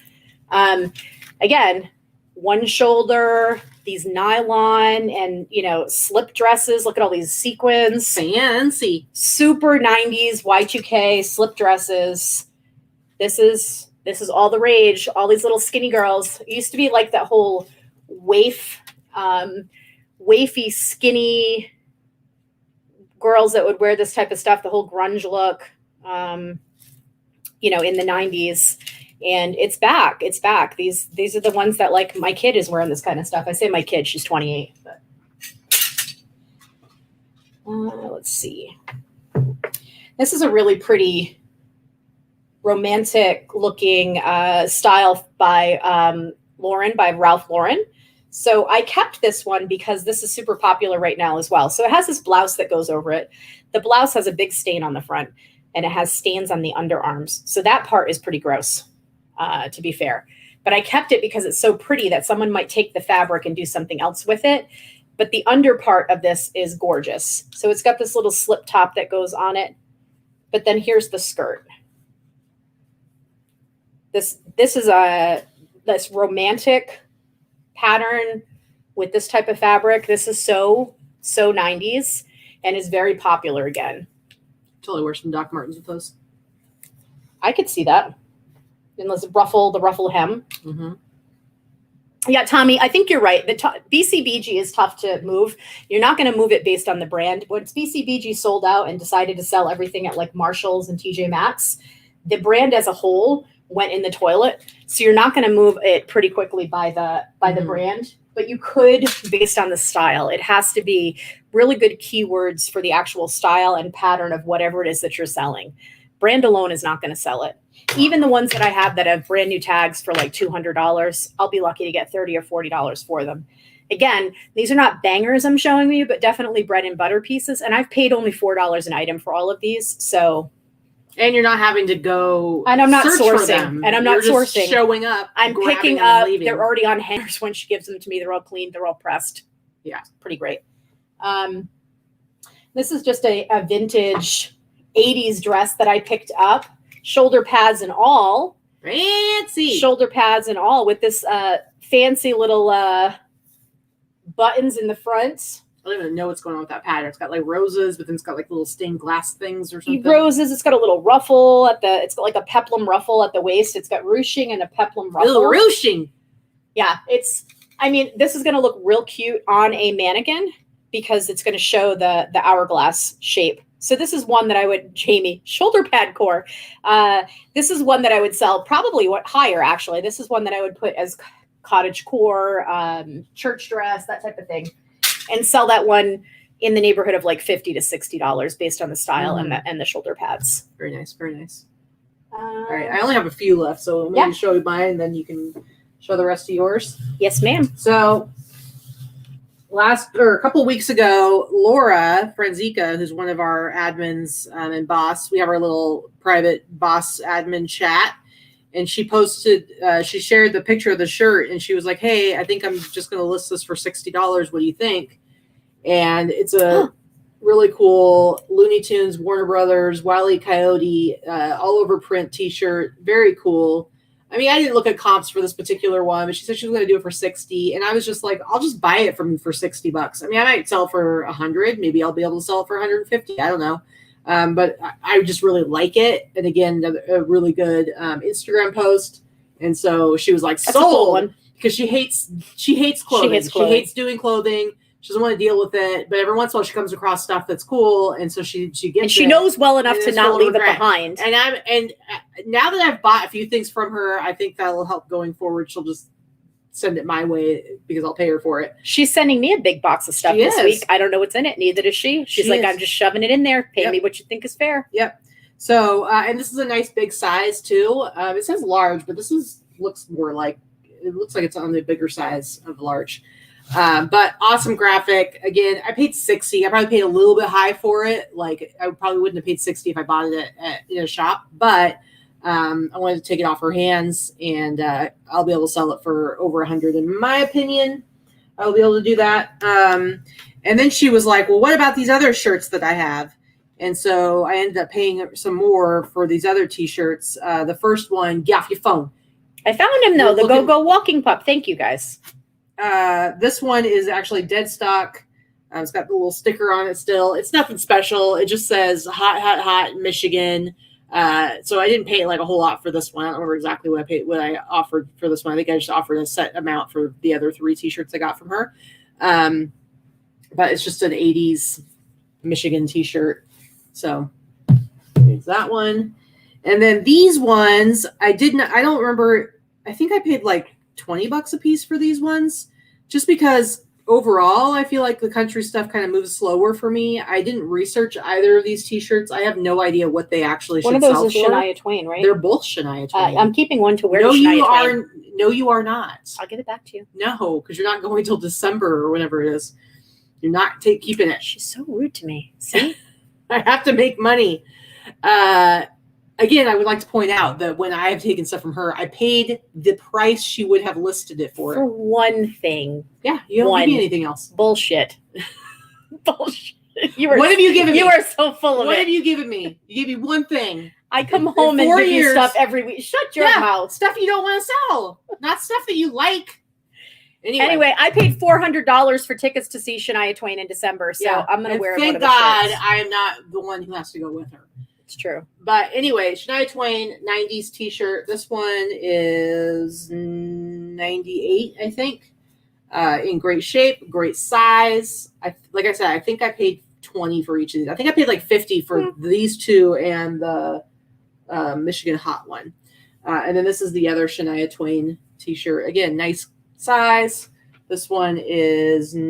Again, one shoulder, these nylon and, slip dresses. Look at all these sequins. Fancy. Super 90s Y2K slip dresses. This is all the rage. All these little skinny girls. It used to be like that whole wafy, skinny girls that would wear this type of stuff, the whole grunge look, in the 90s. And it's back. It's back. These are the ones that, like, my kid is wearing this kind of stuff. I say my kid, she's 28. But let's see. This is a really pretty romantic looking style by Ralph Lauren. So I kept this one because this is super popular right now as well. So it has this blouse that goes over it. The blouse has a big stain on the front and it has stains on the underarms. So that part is pretty gross, to be fair. But I kept it because it's so pretty that someone might take the fabric and do something else with it. But the under part of this is gorgeous. So it's got this little slip top that goes on it. But then here's the skirt. This is this romantic pattern with this type of fabric. This is so 90s and is very popular again. Totally wear some Doc Martens with those. I could see that. And the ruffle hem. Mm-hmm. Yeah, Tommy, I think you're right. BCBG is tough to move. You're not going to move it based on the brand. Once BCBG sold out and decided to sell everything at like Marshalls and TJ Maxx, the brand as a whole went in the toilet. So you're not going to move it pretty quickly by the brand, but you could based on the style. It has to be really good keywords for the actual style and pattern of whatever it is that you're selling. Brand alone is not going to sell it. Even the ones that I have that have brand new tags for like $200, I'll be lucky to get $30 or $40 for them. Again, these are not bangers I'm showing you, but definitely bread and butter pieces. And I've paid only $4 an item for all of these. So, and you're not having to go and I'm not search sourcing for them. And I'm not sourcing. Showing up. I'm picking up. They're already on hangers when she gives them to me. They're all clean. They're all pressed. Yeah. Pretty great. This is just a vintage 80s dress that I picked up. Shoulder pads and all. Fancy. Shoulder pads and all with this fancy little buttons in the front. I don't even know what's going on with that pattern. It's got like roses, but then it's got like little stained glass things or something. Roses. It's got a little ruffle it's got like a peplum ruffle at the waist. It's got ruching and a peplum ruffle. Little ruching. Yeah. This is going to look real cute on a mannequin because it's going to show the hourglass shape. So this is one that I would, Jamie, shoulder pad core. This is one that I would sell probably higher, actually. This is one that I would put as cottage core, church dress, that type of thing. And sell that one in the neighborhood of like $50 to $60 based on the style and the shoulder pads. Very nice, very nice. All right, I only have a few left, so I'm going to show you mine, and then you can show the rest of yours. Yes, ma'am. So a couple of weeks ago, Laura Franzica, who's one of our admins and boss, we have our little private boss admin chat, and she posted, she shared the picture of the shirt, and she was like, "Hey, I think I'm just going to list this for $60. What do you think?" And it's a really cool Looney Tunes, Warner Brothers, Wile E. Coyote, all over print T-shirt. Very cool. I mean, I didn't look at comps for this particular one, but she said she was going to do it for 60. And I was just like, I'll just buy it for $60. I mean, I might sell for 100. Maybe I'll be able to sell it for 150. I don't know. But I just really like it. And again, a really good Instagram post. And so she was like, That's a cool sold, one. because she hates clothing. She hates doing clothing. She doesn't want to deal with it. But every once in a while, she comes across stuff that's cool, and so she gets. And she knows well enough to not leave it behind. And now that I've bought a few things from her, I think that will help going forward. She'll just send it my way because I'll pay her for it. She's sending me a big box of stuff this week. I don't know what's in it. Neither does she. She's like, I'm just shoving it in there. Pay me what you think is fair. Yep. So, and this is a nice big size too. It says large, but this looks more like, it looks like it's on the bigger size of large. But awesome graphic. Again, I paid $60. I probably paid a little bit high for it. Like, I probably wouldn't have paid $60 if I bought it in a shop, but I wanted to take it off her hands, and I'll be able to sell it for over $100. In my opinion, I'll be able to do that. And then she was like, well, what about these other shirts that I have? And so I ended up paying some more for these other T-shirts. The first one, get off your phone. I found him, though, the Go-Go Walking Pup. Thank you, guys. This one is actually dead stock. It's got the little sticker on it still. It's nothing special. It just says hot, hot, hot, Michigan. So I didn't pay like a whole lot for this one. I don't remember exactly what I offered for this one. I think I just offered a set amount for the other 3 T-shirts I got from her. But it's just an 80s Michigan T-shirt. So there's that one. And then these ones, I don't remember. I think I paid like $20 a piece for these ones, just because overall, I feel like the country stuff kind of moves slower for me. I didn't research either of these T-shirts. I have no idea what they actually should sell for. One of those is Shania Twain, right? They're both Shania Twain. I'm keeping one to wear. No, you are. No, you are not. I'll give it back to you. No, because you're not going till December or whenever it is. You're not keeping it. She's so rude to me. See, I have to make money. Again, I would like to point out that when I have taken stuff from her, I paid the price she would have listed it for. For one thing. Yeah, you don't give me anything else. Bullshit. Bullshit. What have you given me? You are so full of it. What have you given me? You gave me one thing. I come home and give you stuff every week. Shut your mouth. Stuff you don't want to sell. Not stuff that you like. Anyway, I paid $400 for tickets to see Shania Twain in December, so I'm going to wear one of the shirts. Thank God I am not the one who has to go with her. It's true. But anyway, Shania Twain 90s T-shirt. This one is 98, I think. In great shape, great size. Like I said, I think I paid $20 for each of these. I think I paid like $50 for these two and the Michigan Hot one. And then this is the other Shania Twain T-shirt. Again, nice size. This one is also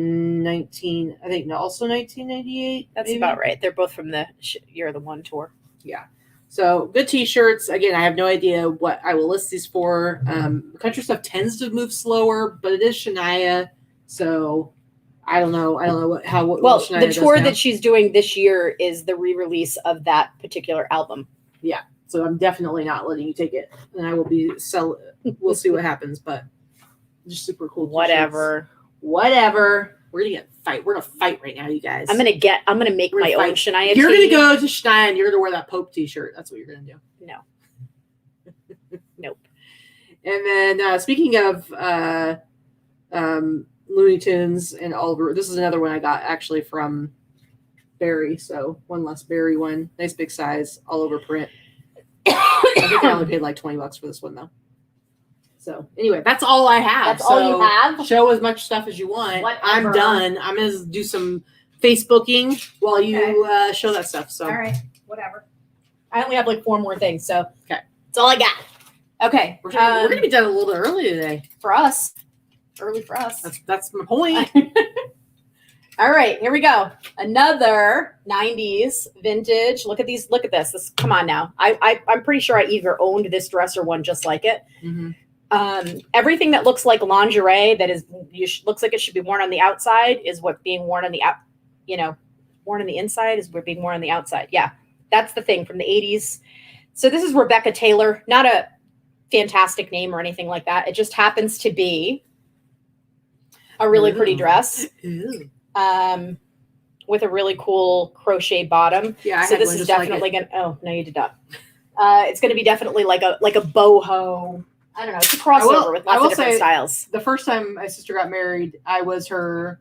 1998. That's maybe about right. They're both from the You're the One tour. Yeah. So good T-shirts. Again, I have no idea what I will list these for. Country stuff tends to move slower, but it is Shania, so I don't know. I don't know what Shania the tour that she's doing this year is the re-release of that particular album. Yeah. So I'm definitely not letting you take it, and I will be We'll see what happens, but just super cool. Whatever. We're gonna fight. We're gonna fight right now, you guys. I'm gonna make my own Shania. You're gonna go to Shania and you're gonna wear that Pope T-shirt. That's what you're gonna do. No. Nope. And then speaking of Looney Tunes and Oliver, this is another one I got actually from Barry. So one less Barry one. Nice big size, all over print. I think I only paid like $20 for this one though. So anyway, that's all I have. That's all you have? Show as much stuff as you want. Whatever. I'm done. I'm going to do some Facebooking while you show that stuff. So all right, whatever. I only have like 4 more things, so that's all I got. Okay, we're going to be done a little bit early today for us. Early for us. That's my point. All right, here we go. Another 90s vintage. Look at these. Look at this. Come on now. I'm pretty sure I either owned this dress or one just like it. Mm-hmm. Everything that looks like lingerie that is looks like it should be worn on the outside is what being worn on the worn on the inside is what being worn on the outside. Yeah, that's the thing from the 80s. So this is Rebecca Taylor, not a fantastic name or anything like that. It just happens to be a really pretty dress. With a really cool crochet bottom. Yeah, so this is definitely gonna. Oh no, you did not. It's gonna be definitely like a boho. I don't know. It's a crossover with lots of different styles. The first time my sister got married, I was, I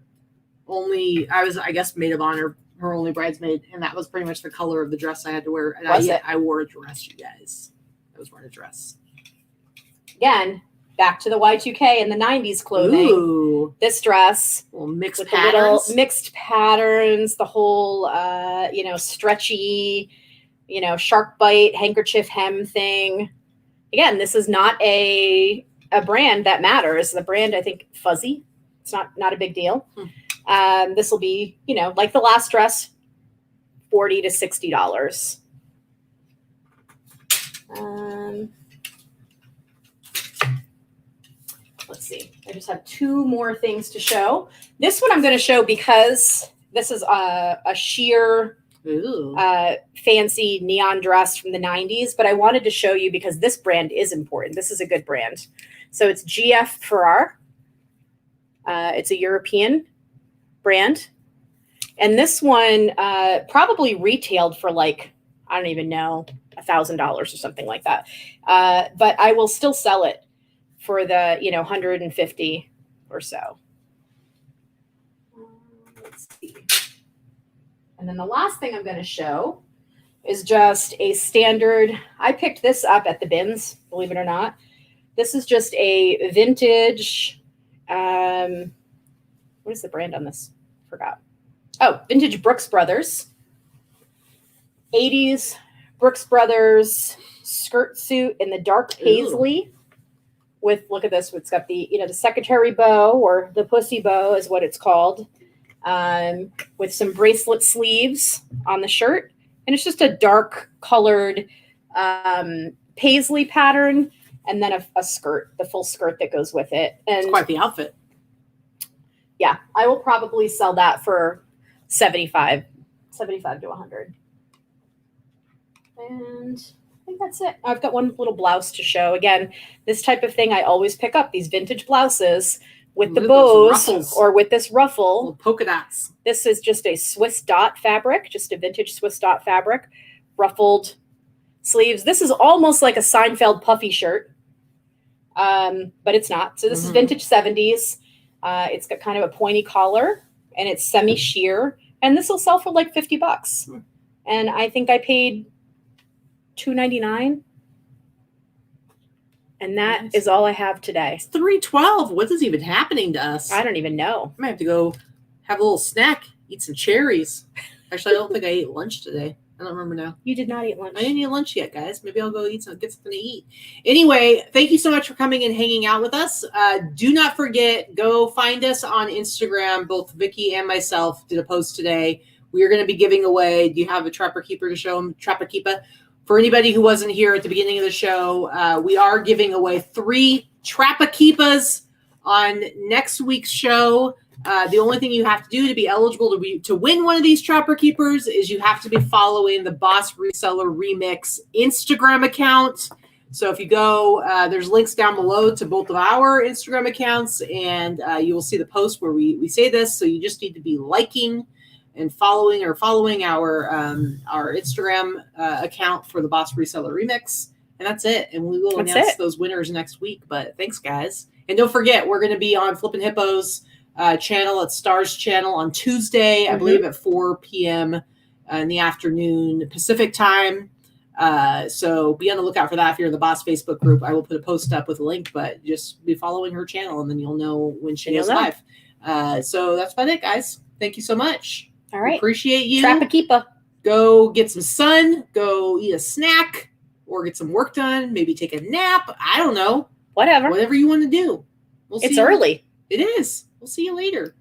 guess, maid of honor her only bridesmaid, and that was pretty much the color of the dress I had to wear. And I wore a dress, you guys. I was wearing a dress. Again, back to the Y2K and the 90s clothing. Ooh. This dress. Little mixed with patterns. The little mixed patterns, the whole, stretchy, shark bite, handkerchief hem thing. Again, this is not a brand that matters. The brand, I think, Fuzzy. It's not a big deal. This will be, like the last dress, $40 to $60. Let's see. I just have two more things to show. This one I'm going to show because this is a sheer fancy neon dress from the 90s, but I wanted to show you because this brand is important. This is a good brand. So it's GF Ferrar. It's a European brand. And this one probably retailed for like, I don't even know, $1,000 or something like that. But I will still sell it for the, 150 or so. Let's see. And then the last thing I'm going to show is just a standard. I picked this up at the bins, believe it or not. This is just a vintage. What is the brand on this? Forgot. Oh, vintage Brooks Brothers. 80s Brooks Brothers skirt suit in the dark paisley. With, look at this, it's got the, the secretary bow, or the pussy bow is what it's called, with some bracelet sleeves on the shirt. And it's just a dark colored paisley pattern, and then a skirt, the full skirt that goes with it. And it's quite the outfit. Yeah, I will probably sell that for $75 to $100. And I think that's it. I've got one little blouse to show. Again, this type of thing I always pick up, these vintage blouses with the bows or with this ruffle. Little polka dots. This is just a Swiss dot fabric, just a vintage Swiss dot fabric, ruffled sleeves. This is almost like a Seinfeld puffy shirt, but it's not. So this is vintage 70s. It's got kind of a pointy collar, and it's semi-sheer, and this will sell for like $50. And I think I paid $2.99, and that is all I have today. It's 3:12. What is even happening to us? I don't even know. I might have to go have a little snack, eat some cherries. Actually, I don't think I ate lunch today. I don't remember now. You did not eat lunch. I didn't eat lunch yet, guys. Maybe I'll go get something to eat. Anyway, thank you so much for coming and hanging out with us. Do not forget, go find us on Instagram. Both Vikki and myself did a post today. We are going to be giving away. Do you have a Trapper Keeper to show them? Trapper Keeper. For anybody who wasn't here at the beginning of the show, we are giving away 3 Trapper Keepers on next week's show. The only thing you have to do to be eligible to win one of these Trapper Keepers is you have to be following the Boss Reseller Remix Instagram account. So if you go, there's links down below to both of our Instagram accounts, and you will see the post where we say this. So you just need to be liking and following our Instagram account for the Boss Reseller Remix. And that's it. And we will announce those winners next week. But thanks, guys. And don't forget, we're going to be on Flippin' Hippos channel at Stars channel on Tuesday, I believe at 4 p.m. In the afternoon Pacific time. So be on the lookout for that. If you're in the Boss Facebook group, I will put a post up with a link, but just be following her channel and then you'll know when she goes live. So that's about it, guys. Thank you so much. All right. Appreciate you. Trapper Keeper. Go get some sun, go eat a snack, or get some work done, maybe take a nap. I don't know. Whatever you want to do. It's early. It is. We'll see you later.